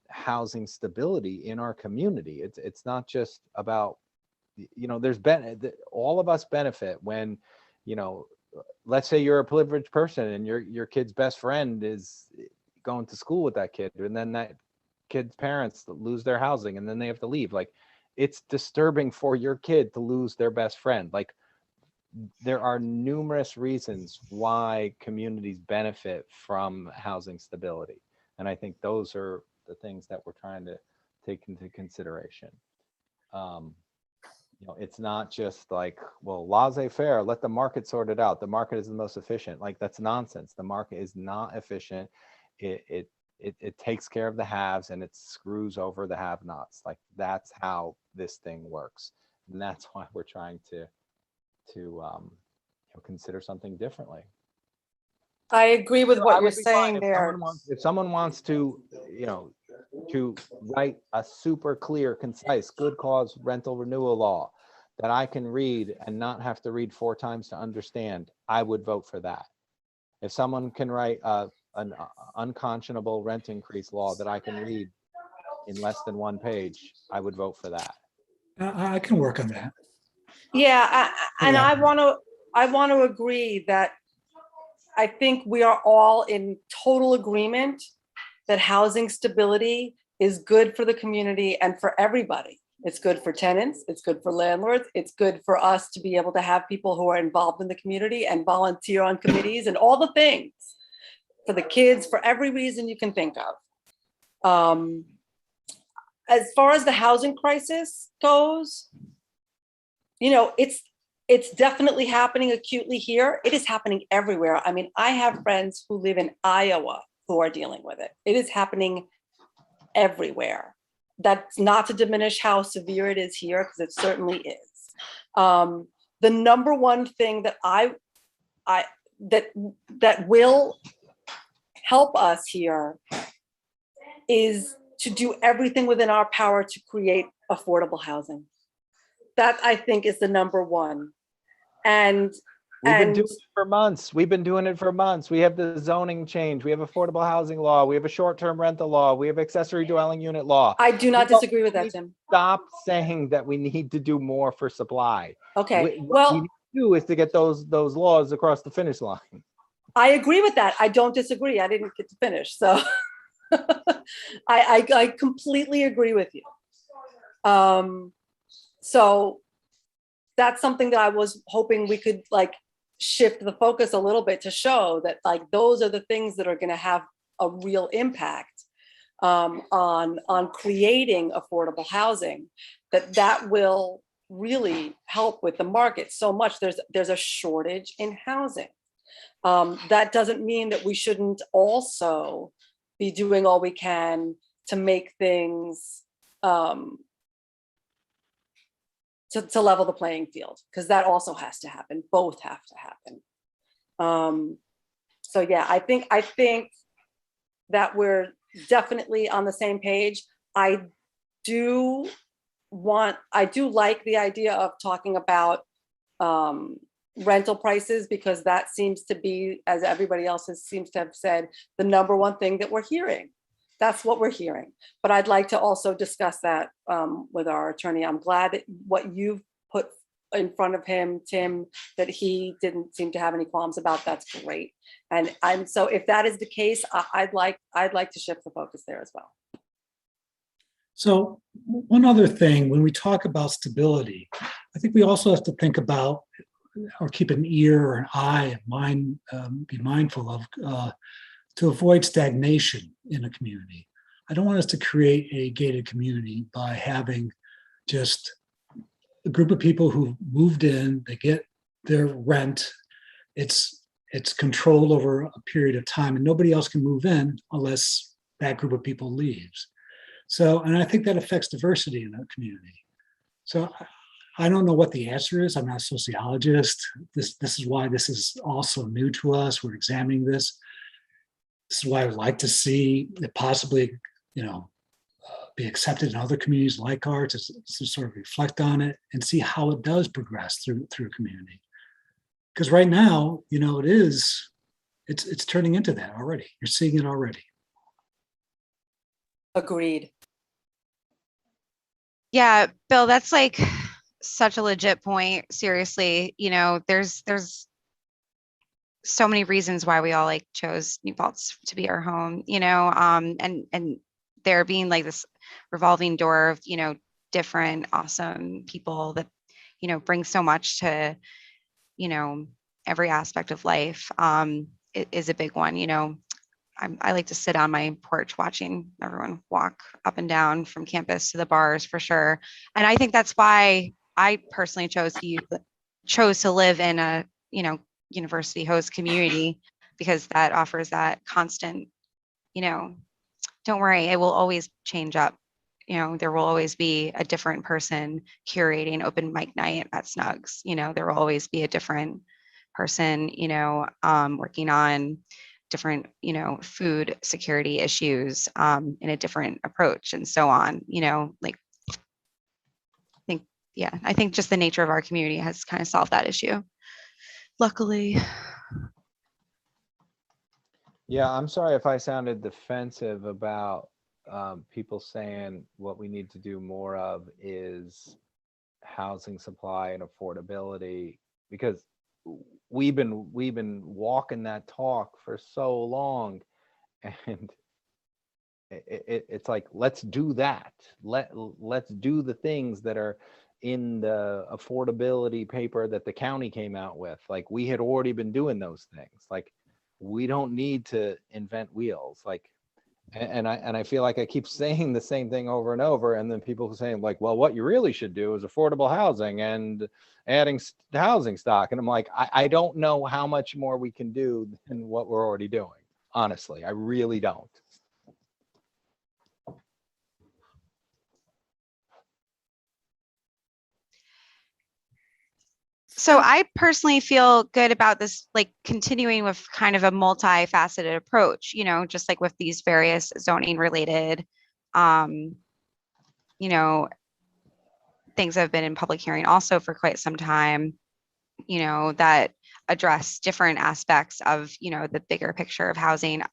housing stability in our community. It's not just about, all of us benefit when, let's say you're a privileged person and your kid's best friend is going to school with that kid, and then that kid's parents lose their housing and then they have to leave. Like it's disturbing for your kid to lose their best friend. Like there are numerous reasons why communities benefit from housing stability. And I think those are the things that we're trying to take into consideration. It's not just like, well, laissez-faire, let the market sort it out. The market is the most efficient. Like that's nonsense. The market is not efficient. It takes care of the haves and it screws over the have-nots. Like that's how this thing works. And that's why we're trying to consider something differently. I agree with what you're saying there. If someone wants to, to write a super clear, concise, good cause rental renewal law that I can read and not have to read 4 times to understand, I would vote for that. If someone can write an unconscionable rent increase law that I can read in less than 1 page, I would vote for that. I can work on that. Yeah, I want to agree that I think we are all in total agreement that housing stability is good for the community and for everybody. It's good for tenants, it's good for landlords, it's good for us to be able to have people who are involved in the community and volunteer on committees and all the things for the kids, for every reason you can think of. As far as the housing crisis goes, it's definitely happening acutely here. It is happening everywhere. I mean, I have friends who live in Iowa who are dealing with it. It is happening everywhere. That's not to diminish how severe it is here, because it certainly is. The number one thing that that will help us here is to do everything within our power to create affordable housing. That I think is the number one. And we've been doing it for months. We have the zoning change. We have affordable housing law. We have a short-term rental law. We have accessory dwelling unit law. I do not disagree with that, Tim. Stop saying that we need to do more for supply. Okay. What we need to do is to get those laws across the finish line. I agree with that. I don't disagree. I didn't get to finish. So I completely agree with you. So that's something that I was hoping we could shift the focus a little bit to show that those are the things that are going to have a real impact. on creating affordable housing, that will really help with the market so much. There's a shortage in housing. That doesn't mean that we shouldn't also be doing all we can to make things to level the playing field, because that also has to happen. Both have to happen. So yeah, I think that we're definitely on the same page. I do like the idea of talking about rental prices, because that seems to be, as everybody else seems to have said, the number one thing that we're hearing. That's what we're hearing. But I'd like to also discuss that with our attorney. I'm glad that what you've put in front of him, Tim, that he didn't seem to have any qualms about. That's great. And so if that is the case, I'd like to shift the focus there as well. So one other thing, when we talk about stability, I think we also have to think about, or keep an ear or an eye, mind, be mindful of, to avoid stagnation in a community. I don't want us to create a gated community by having just a group of people who moved in, they get their rent, it's controlled over a period of time, and nobody else can move in unless that group of people leaves. So, and I think that affects diversity in a community. So I don't know what the answer is. I'm not a sociologist. This is why this is also new to us. We're examining this. This is why I would like to see it possibly, be accepted in other communities like ours, to sort of reflect on it and see how it does progress through a community. Because right now, it's turning into that already. You're seeing it already. Agreed. Yeah, Bill, that's like such a legit point. Seriously, there's so many reasons why we all chose New Paltz to be our home, and there being like this revolving door of, different awesome people that, bring so much to, every aspect of life, it is a big one. I like to sit on my porch watching everyone walk up and down from campus to the bars for sure. And I think that's why I personally chose to live in a, university host community, because that offers that constant, don't worry, it will always change up. There will always be a different person curating open mic night at Snugs. There will always be a different person, working on different, food security issues in a different approach and so on, I think just the nature of our community has kind of solved that issue. Luckily. Yeah, I'm sorry if I sounded defensive about people saying what we need to do more of is housing supply and affordability, because we've been walking that talk for so long, and it's like, let's do that. Let's do the things that are in the affordability paper that the county came out with. Like, we had already been doing those things. Like, we don't need to invent wheels. Like, and I feel like I keep saying the same thing over and over, and then people saying like, well, what you really should do is affordable housing and adding housing stock. And I'm like, I don't know how much more we can do than what we're already doing. Honestly, I really don't. So I personally feel good about this, like continuing with kind of a multifaceted approach, just like with these various zoning related, things that have been in public hearing also for quite some time, that address different aspects of, the bigger picture of housing.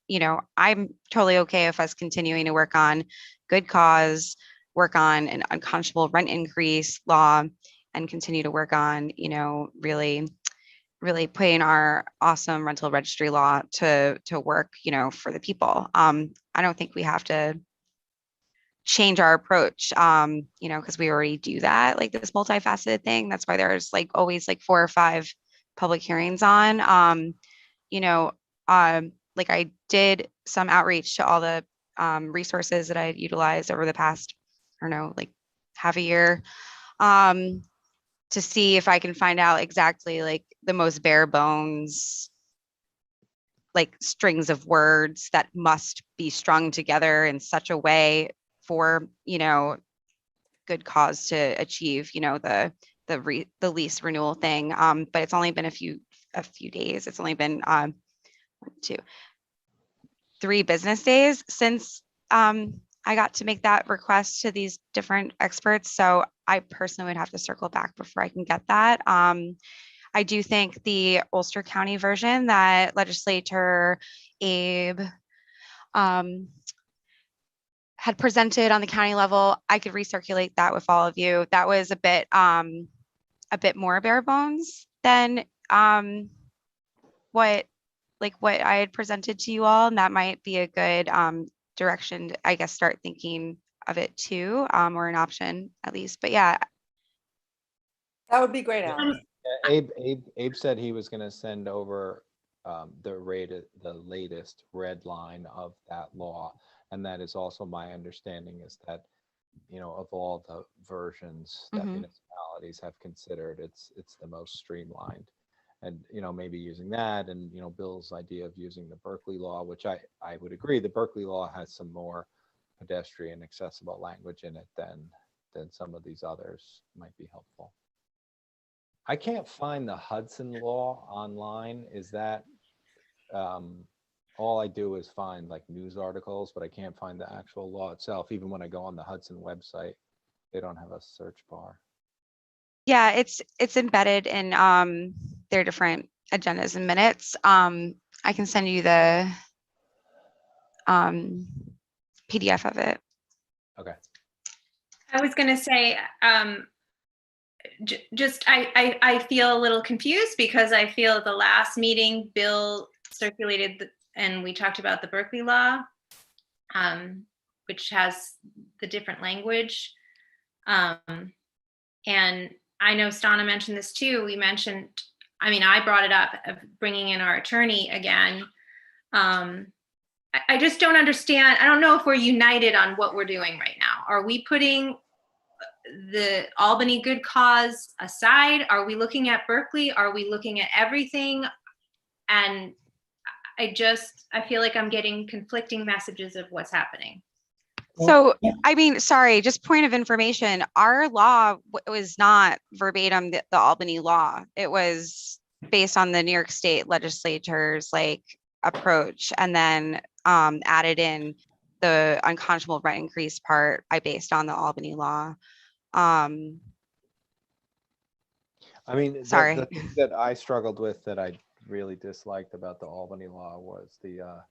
I'm totally okay with us continuing to work on good cause, work on an unconscionable rent increase law, and continue to work on, really putting our awesome rental registry law to work, for the people. I don't think we have to change our approach, because we already do that, like this multifaceted thing. That's why there's like always like 4 or 5 public hearings on, like I did some outreach to all the resources that I've utilized over the past, I don't know, like half a year, to see if I can find out exactly like the most bare bones, like strings of words that must be strung together in such a way for, good cause to achieve, the lease renewal thing. But it's only been a few days. It's only been 3 business days since I got to make that request to these different experts. So I personally would have to circle back before I can get that. I do think the Ulster County version that Legislator Abe had presented on the county level, I could recirculate that with all of you. That was a bit more bare bones than what I had presented to you all, and that might be a good direction to, I guess, start thinking of it too, or an option at least. But yeah, That would be great, Alex. Abe said he was going to send over the latest red line of that law, and that is also my understanding, is that of all the versions that municipalities have considered, it's the most streamlined. And maybe using that, and Bill's idea of using the Berkeley law, which I would agree, the Berkeley law has some more pedestrian accessible language in it than some of these others, might be helpful. I can't find the Hudson law online. Is that all I do is find like news articles, but I can't find the actual law itself. Even when I go on the Hudson website, they don't have a search bar. yeah, it's embedded in their different agendas and minutes. I can send you the PDF of it. Okay. I was going to say, I feel a little confused because I feel at the last meeting, Bill circulated and we talked about the Berkeley law, which has the different language. And I know Stana mentioned this too. I brought it up of bringing in our attorney again. I just don't understand. I don't know if we're united on what we're doing right now. Are we putting the Albany good cause aside? Are we looking at Berkeley? Are we looking at everything? And I feel like I'm getting conflicting messages of what's happening. So, sorry, just point of information. Our law was not verbatim the Albany law. It was based on the New York State legislature's approach, and then added in the unconscionable rent increase part. I based on the Albany law. Sorry. The thing that I struggled with, that I really disliked about the Albany law, was the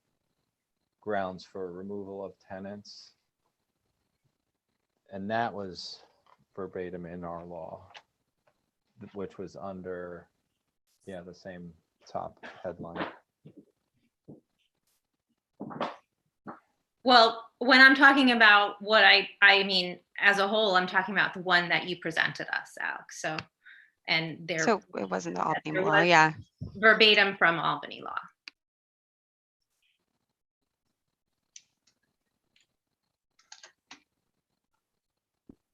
grounds for removal of tenants. And that was verbatim in our law, which was under, the same top headline. Well, when I'm talking about what I mean, as a whole, I'm talking about the one that you presented us, Alex. So it wasn't the Albany law, yeah. Verbatim from Albany law.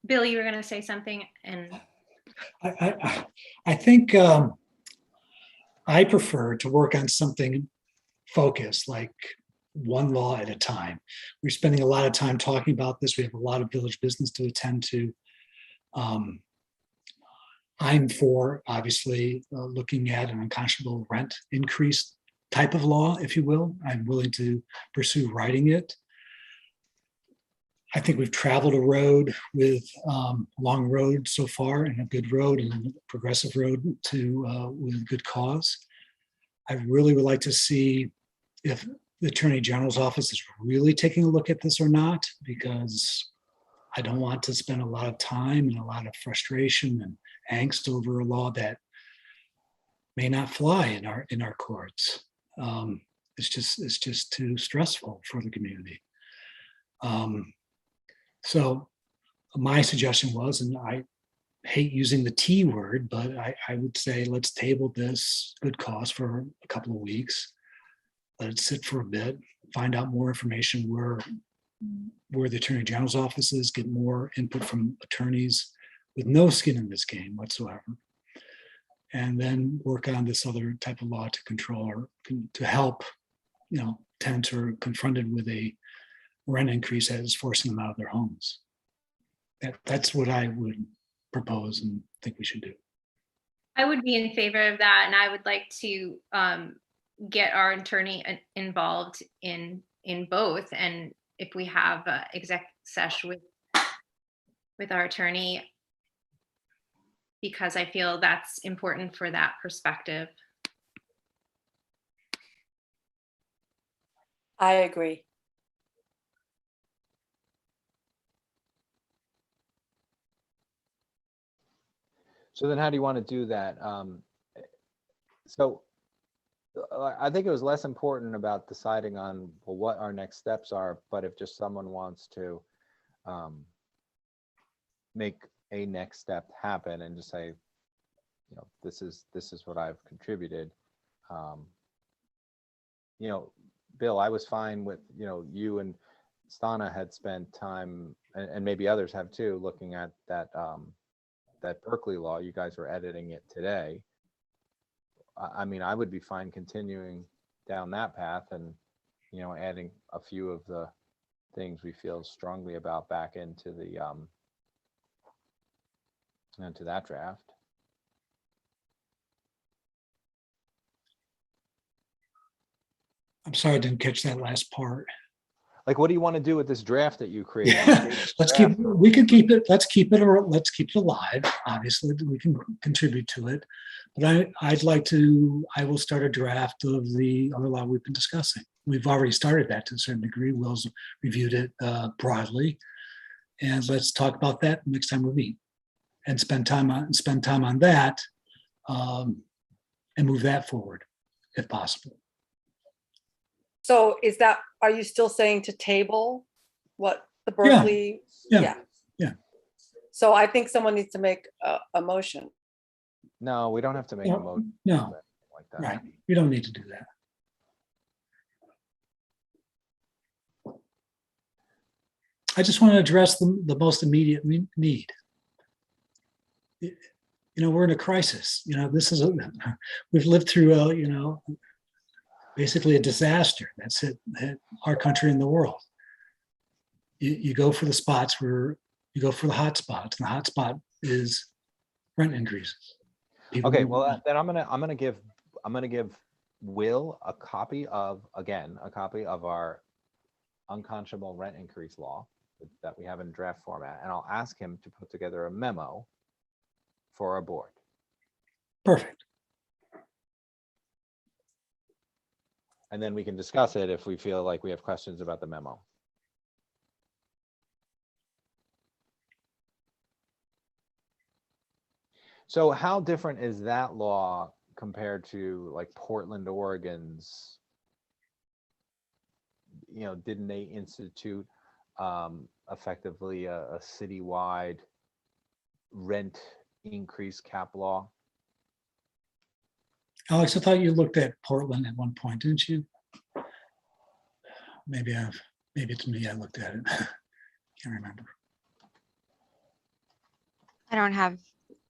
Bill, you were going to say something, and I think I prefer to work on something focused, like one law at a time. We're spending a lot of time talking about this. We have a lot of village business to attend to. I'm for, obviously, looking at an unconscionable rent increase type of law, if you will. I'm willing to pursue writing it. I think we've traveled a road with a long road so far, and a good road and a progressive road with good cause. I really would like to see if the Attorney General's office is really taking a look at this or not, because I don't want to spend a lot of time and a lot of frustration and angst over a law that may not fly in our courts. It's just too stressful for the community. So my suggestion was, and I hate using the T word, but I would say let's table this good cause for a couple of weeks. Let it sit for a bit, find out more information where where the Attorney General's office is, get more input from attorneys with no skin in this game whatsoever. And then work on this other type of law to control or to help, tenants who are confronted with a rent increase that is forcing them out of their homes. That's what I would propose and think we should do. I would be in favor of that, and I would like to get our attorney involved in both. And if we have exec session with our attorney, because I feel that's important for that perspective. I agree. So then how do you want to do that? So I think it was less important about deciding on what our next steps are, but if just someone wants to make a next step happen and just say, this is what I've contributed. Bill, I was fine with, you and Stana had spent time, and maybe others have too, looking at that Berkeley law. You guys were editing it today. I mean, I would be fine continuing down that path and, adding a few of the things we feel strongly about back into that draft. I'm sorry I didn't catch that last part. Like, what do you want to do with this draft that you created? Yeah, let's keep it alive. Obviously, we can contribute to it. But I will start a draft of the other law we've been discussing. We've already started that to a certain degree. Will's reviewed it broadly. And let's talk about that next time we meet and spend time on that and move that forward if possible. So are you still saying to table what the Berkeley? Yeah. So I think someone needs to make a motion. No, we don't have to make a motion. No, like that. right. We don't need to do that. I just want to address the most immediate need. We're in a crisis. We've lived through basically a disaster that's hit our country and the world. You go for the spots where you go for the hot spots, and the hot spot is rent increases. Okay, well then I'm gonna give Will a copy of our unconscionable rent increase law that we have in draft format, and I'll ask him to put together a memo for our board. Perfect. And then we can discuss it if we feel like we have questions about the memo. So how different is that law compared to like Portland, Oregon's? Didn't they institute effectively a citywide rent increase cap law? Alex, I thought you looked at Portland at one point, didn't you? Maybe it's me. I looked at it. Can't remember.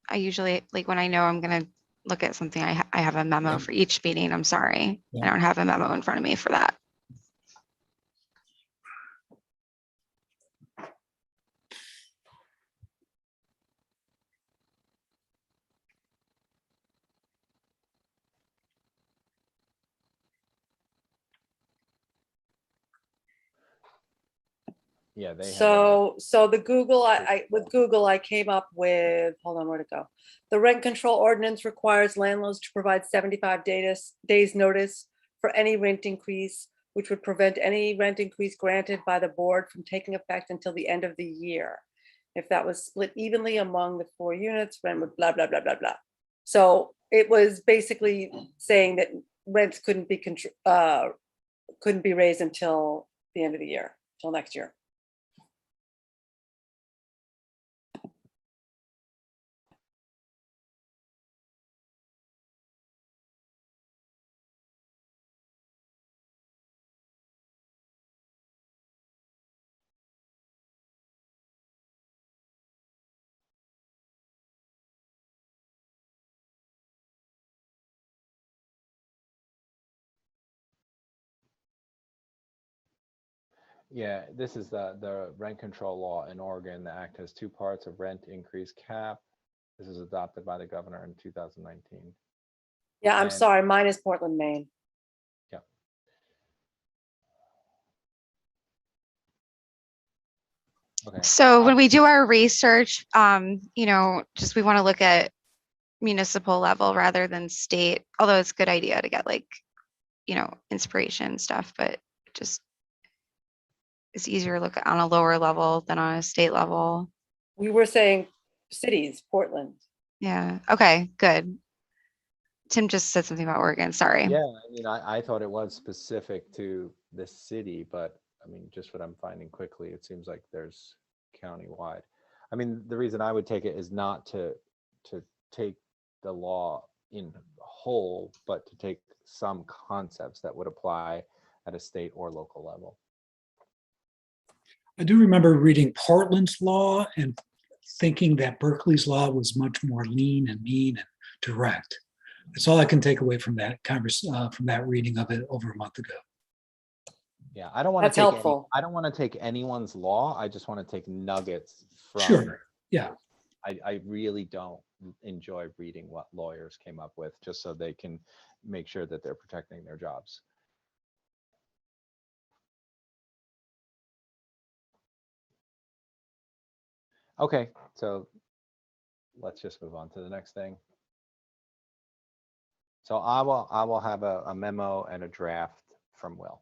I usually, like, when I know I'm going to look at something, I have a memo for each meeting. I'm sorry. Yeah. I don't have a memo in front of me for that. Yeah, they have So the Google, with Google, I came up with, hold on, where'd it go? The rent control ordinance requires landlords to provide 75 days notice for any rent increase, which would prevent any rent increase granted by the board from taking effect until the end of the year. If that was split evenly among the 4 units, rent would blah, blah, blah, blah, blah. So it was basically saying that rents couldn't be raised until the end of the year, till next year. Yeah, this is the rent control law in Oregon. The act has two parts: a rent increase cap. This is adopted by the governor in 2019. Yeah, I'm And- sorry, mine is Portland, Maine. Yeah. Okay. So when we do our research, just we want to look at municipal level rather than state, although it's a good idea to get like, inspiration stuff, but just it's easier to look on a lower level than on a state level. We were saying cities, Portland. Yeah. Okay, good. Tim just said something about Oregon. Sorry. Yeah, I mean, I thought it was specific to the city, but I mean, just what I'm finding quickly, it seems like there's countywide. I mean, the reason I would take it is not to take the law in whole, but to take some concepts that would apply at a state or local level. I do remember reading Portland's law and thinking that Berkeley's law was much more lean and mean and direct. That's all I can take away from that from that reading of it over a month ago. Yeah, I don't want to That's take helpful. I don't want to take anyone's law. I just want to take nuggets from. Sure. Yeah. I really don't enjoy reading what lawyers came up with, just so they can make sure that they're protecting their jobs. Okay, so let's just move on to the next thing. So I will have a memo and a draft from Will.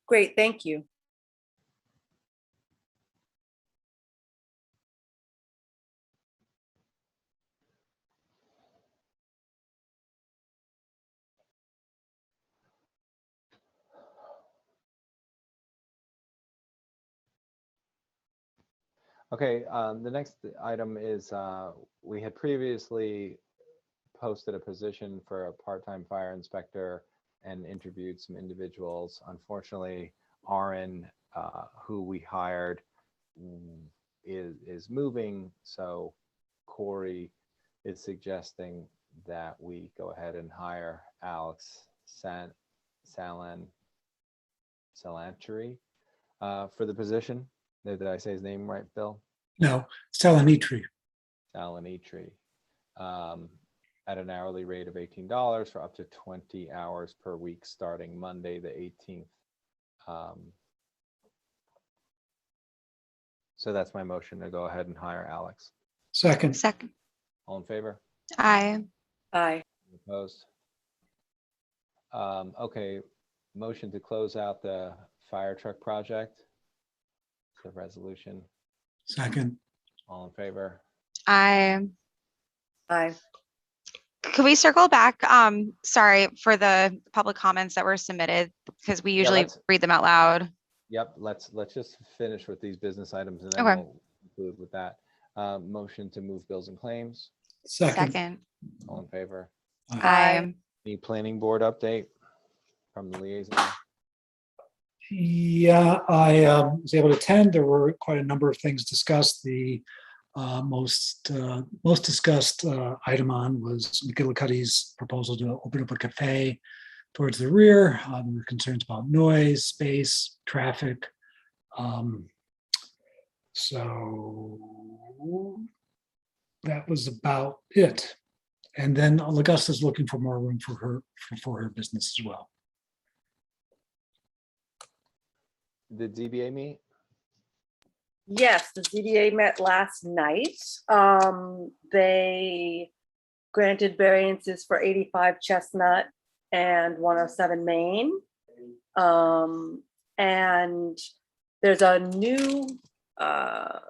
Great, thank you. Okay, the next item is we had previously posted a position for a part-time fire inspector and interviewed some individuals. Unfortunately, Aaron, who we hired, is moving, so Corey is suggesting that we go ahead and hire Alex Salantri for the position. Did I say his name right, Bill? No, Salonitri. Salonitri, at an hourly rate of $18 for up to 20 hours per week, starting Monday, the 18th. So that's my motion to go ahead and hire Alex. Second. All in favor? Aye. Aye. Opposed? Okay, motion to close out the fire truck project. The resolution. Second. All in favor? Aye. Aye. Could we circle back? Sorry for the public comments that were submitted because we usually read them out loud. Yep, let's just finish with these business items and then Okay. we'll conclude with that. Motion to move bills and claims. Second. All in favor? Aye. Any planning board update from the liaison? Yeah, I was able to attend. There were quite a number of things discussed. The most discussed item on was McGillicuddy's proposal to open up a cafe towards the rear. There were concerns about noise, space, traffic. So that was about it. And then Augusta's looking for more room for her business as well. Did ZBA meet? Yes, the ZBA met last night. They granted variances for 85 Chestnut and 107 Main. And there's a new, What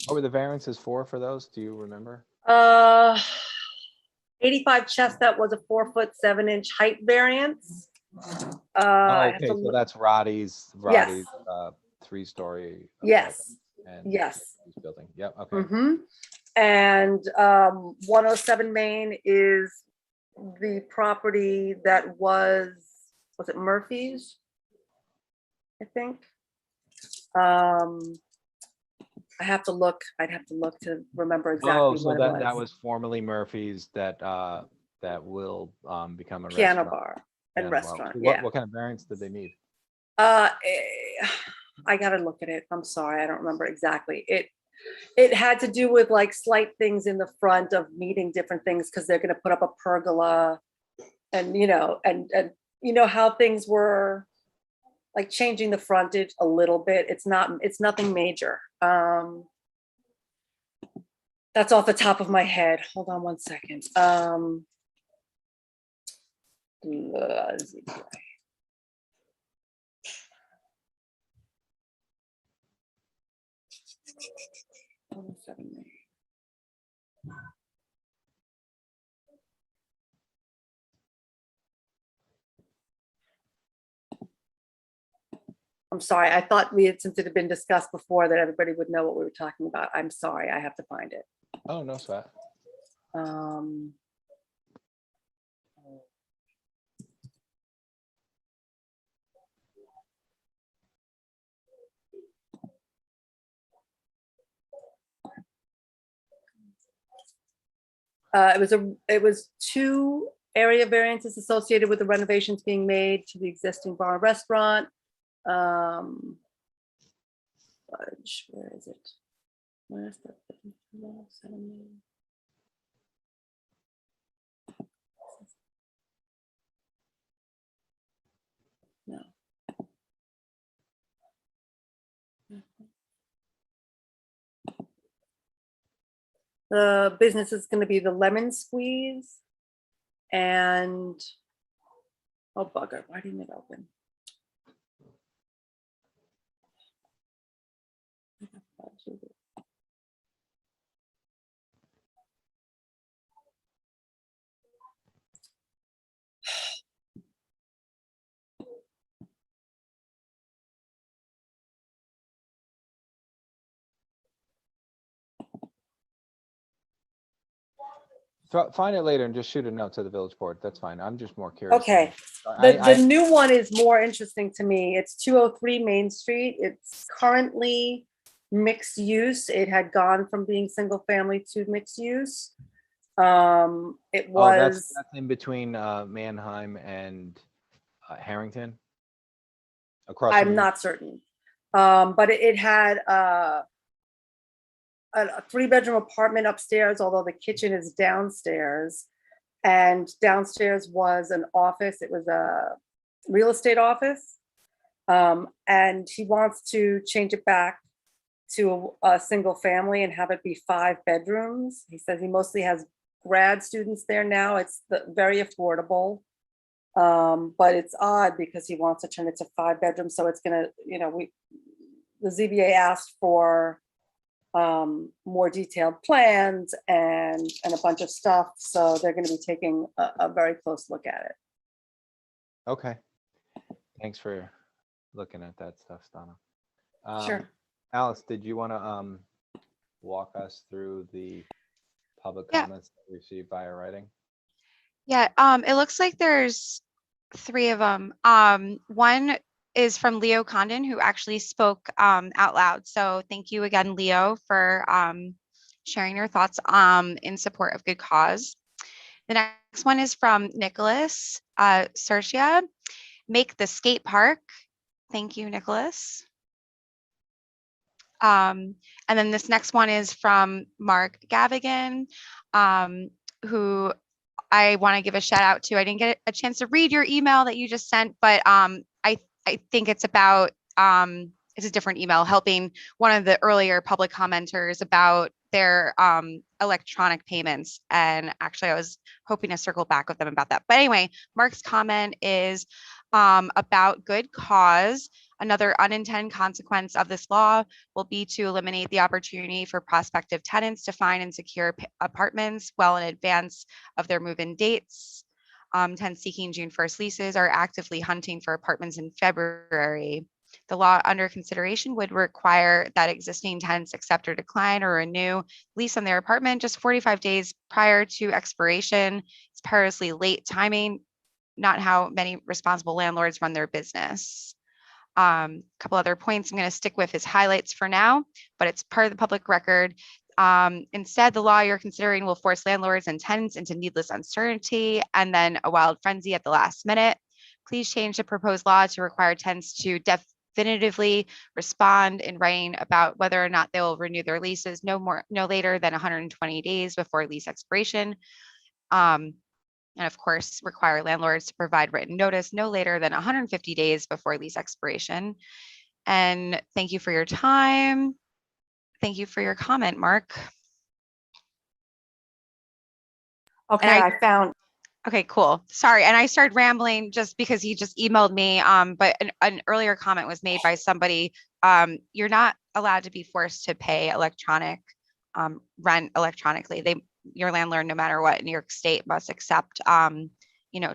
were the variances for those? Do you remember? 85 Chestnut was a 4 foot 7 inch height variance. Okay, so that's Roddy's 3-story. Yes. And Yes. building. Yep. Okay. Mm-hmm. And 107 Main is the property that was it Murphy's? I think. I have to look, I'd have to look to remember Oh, exactly so what it that was. was formerly Murphy's that will become a Piano restaurant. bar and Piano bar. restaurant, So yeah. What kind of variance did they need? I gotta look at it. I'm sorry, I don't remember exactly. It had to do with like slight things in the front of meeting different things because they're gonna put up a pergola and and you know how things were like changing the frontage a little bit. It's nothing major. That's off the top of my head. Hold on one second. I'm sorry. I thought since it had been discussed before, that everybody would know what we were talking about. I'm sorry. I have to find it. Oh, no sweat. It was 2 area variances associated with the renovations being made to the existing bar and restaurant. Where is it? Where's the no. The business is going to be the Lemon Squeeze and oh bugger, why didn't it open? Find it later and just shoot a note to the village board. That's fine. I'm just more curious. Okay. The new one is more interesting to me. It's 203 Main Street. It's currently mixed use. It had gone from being single family to mixed use. It was. That's in between Mannheim and Harrington. Across. I'm not certain, but it had a 3-bedroom apartment upstairs, although the kitchen is downstairs. And downstairs was an office. It was a real estate office. And he wants to change it back to a single family and have it be 5 bedrooms. He says he mostly has grad students there now. It's very affordable. But it's odd because he wants to turn it to 5 bedrooms. So it's gonna, the ZBA asked for more detailed plans and a bunch of stuff. So they're going to be taking a very close look at it. Okay. Thanks for looking at that stuff, Donna. Sure. Alice, did you want to walk us through the public comments that we received via writing? Yeah, it looks like there's 3 of them. One is from Leo Condon, who actually spoke out loud. So thank you again, Leo, for sharing your thoughts in support of good cause. The next one is from Nicholas Sertia, make the skate park. Thank you, Nicholas. And then this next one is from Mark Gavigan, who I want to give a shout out to. I didn't get a chance to read your email that you just sent, but I think it's about, it's a different email, helping one of the earlier public commenters about their electronic payments. And actually, I was hoping to circle back with them about that. But anyway, Mark's comment is about good cause. Another unintended consequence of this law will be to eliminate the opportunity for prospective tenants to find and secure apartments well in advance of their move-in dates. Tenants seeking June 1st leases are actively hunting for apartments in February. The law under consideration would require that existing tenants accept or decline or renew lease on their apartment just 45 days prior to expiration. It's perilously late timing, not how many responsible landlords run their business. Couple other points I'm going to stick with his highlights for now, but it's part of the public record. Instead, the law you're considering will force landlords and tenants into needless uncertainty and then a wild frenzy at the last minute. Please change the proposed law to require tenants to definitively respond in writing about whether or not they will renew their leases no later than 120 days before lease expiration. And of course, require landlords to provide written notice no later than 150 days before lease expiration. And thank you for your time. Thank you for your comment, Mark. Okay, I found. Okay, cool. Sorry. And I started rambling just because he just emailed me. But an earlier comment was made by somebody. You're not allowed to be forced to pay rent electronically. Your landlord, no matter what, in New York State must accept,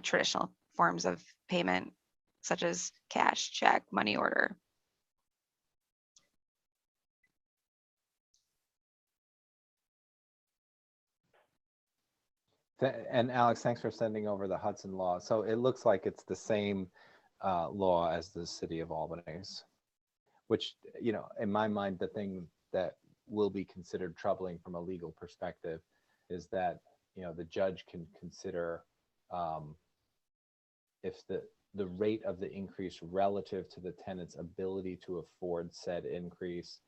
traditional forms of payment, such as cash, check, money order. And Alex, thanks for sending over the Hudson law. So it looks like it's the same law as the city of Albany's, which, in my mind, the thing that will be considered troubling from a legal perspective is that, the judge can consider if the rate of the increase relative to the tenant's ability to afford said increase,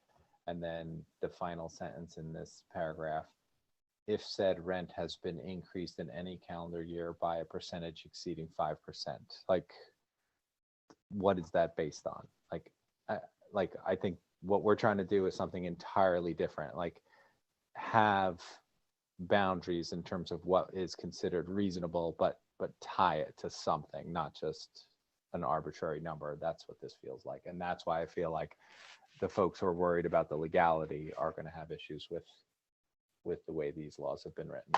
and then the final sentence in this paragraph, if said rent has been increased in any calendar year by a percentage exceeding 5%. Like, what is that based on? I think what we're trying to do is something entirely different, like have boundaries in terms of what is considered reasonable, but tie it to something, not just an arbitrary number. That's what this feels like. And that's why I feel like the folks who are worried about the legality are going to have issues with the way these laws have been written.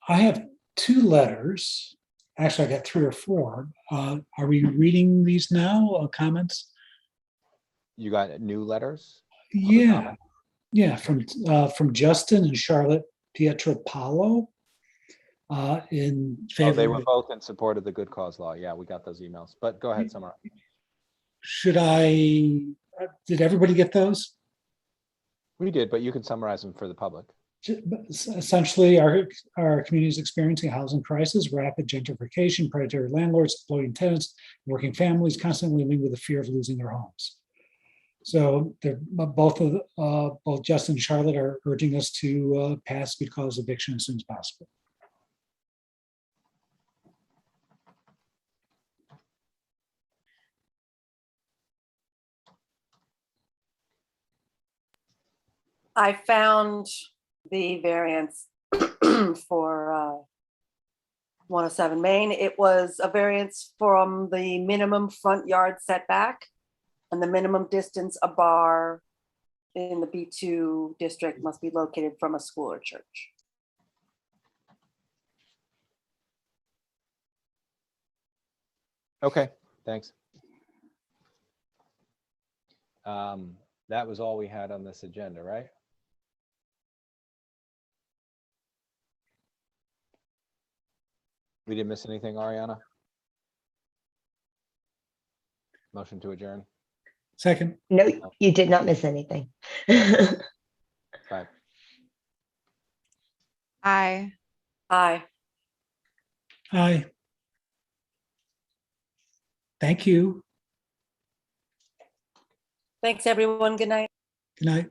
I have 2 letters. Actually, I got 3 or 4. Are we reading these now? Comments? You got new letters? Yeah, from Justin and Charlotte Pietropalo in favor. They were both in support of the good cause law. Yeah, we got those emails. But go ahead, summarize. Did everybody get those? We did, but you can summarize them for the public. Essentially, our community is experiencing a housing crisis, rapid gentrification, predatory landlords, exploiting tenants, working families constantly living with the fear of losing their homes. So both Justin and Charlotte are urging us to pass good cause eviction as soon as possible. I found the variance for 107 Main. It was a variance from the minimum front yard setback and the minimum distance a bar in the B2 district must be located from a school or church. Okay, thanks. That was all we had on this agenda, right? We didn't miss anything, Ariana? Motion to adjourn. Second. No, you did not miss anything. Bye. Aye. Aye. Aye. Thank you. Thanks, everyone. Good night. Good night.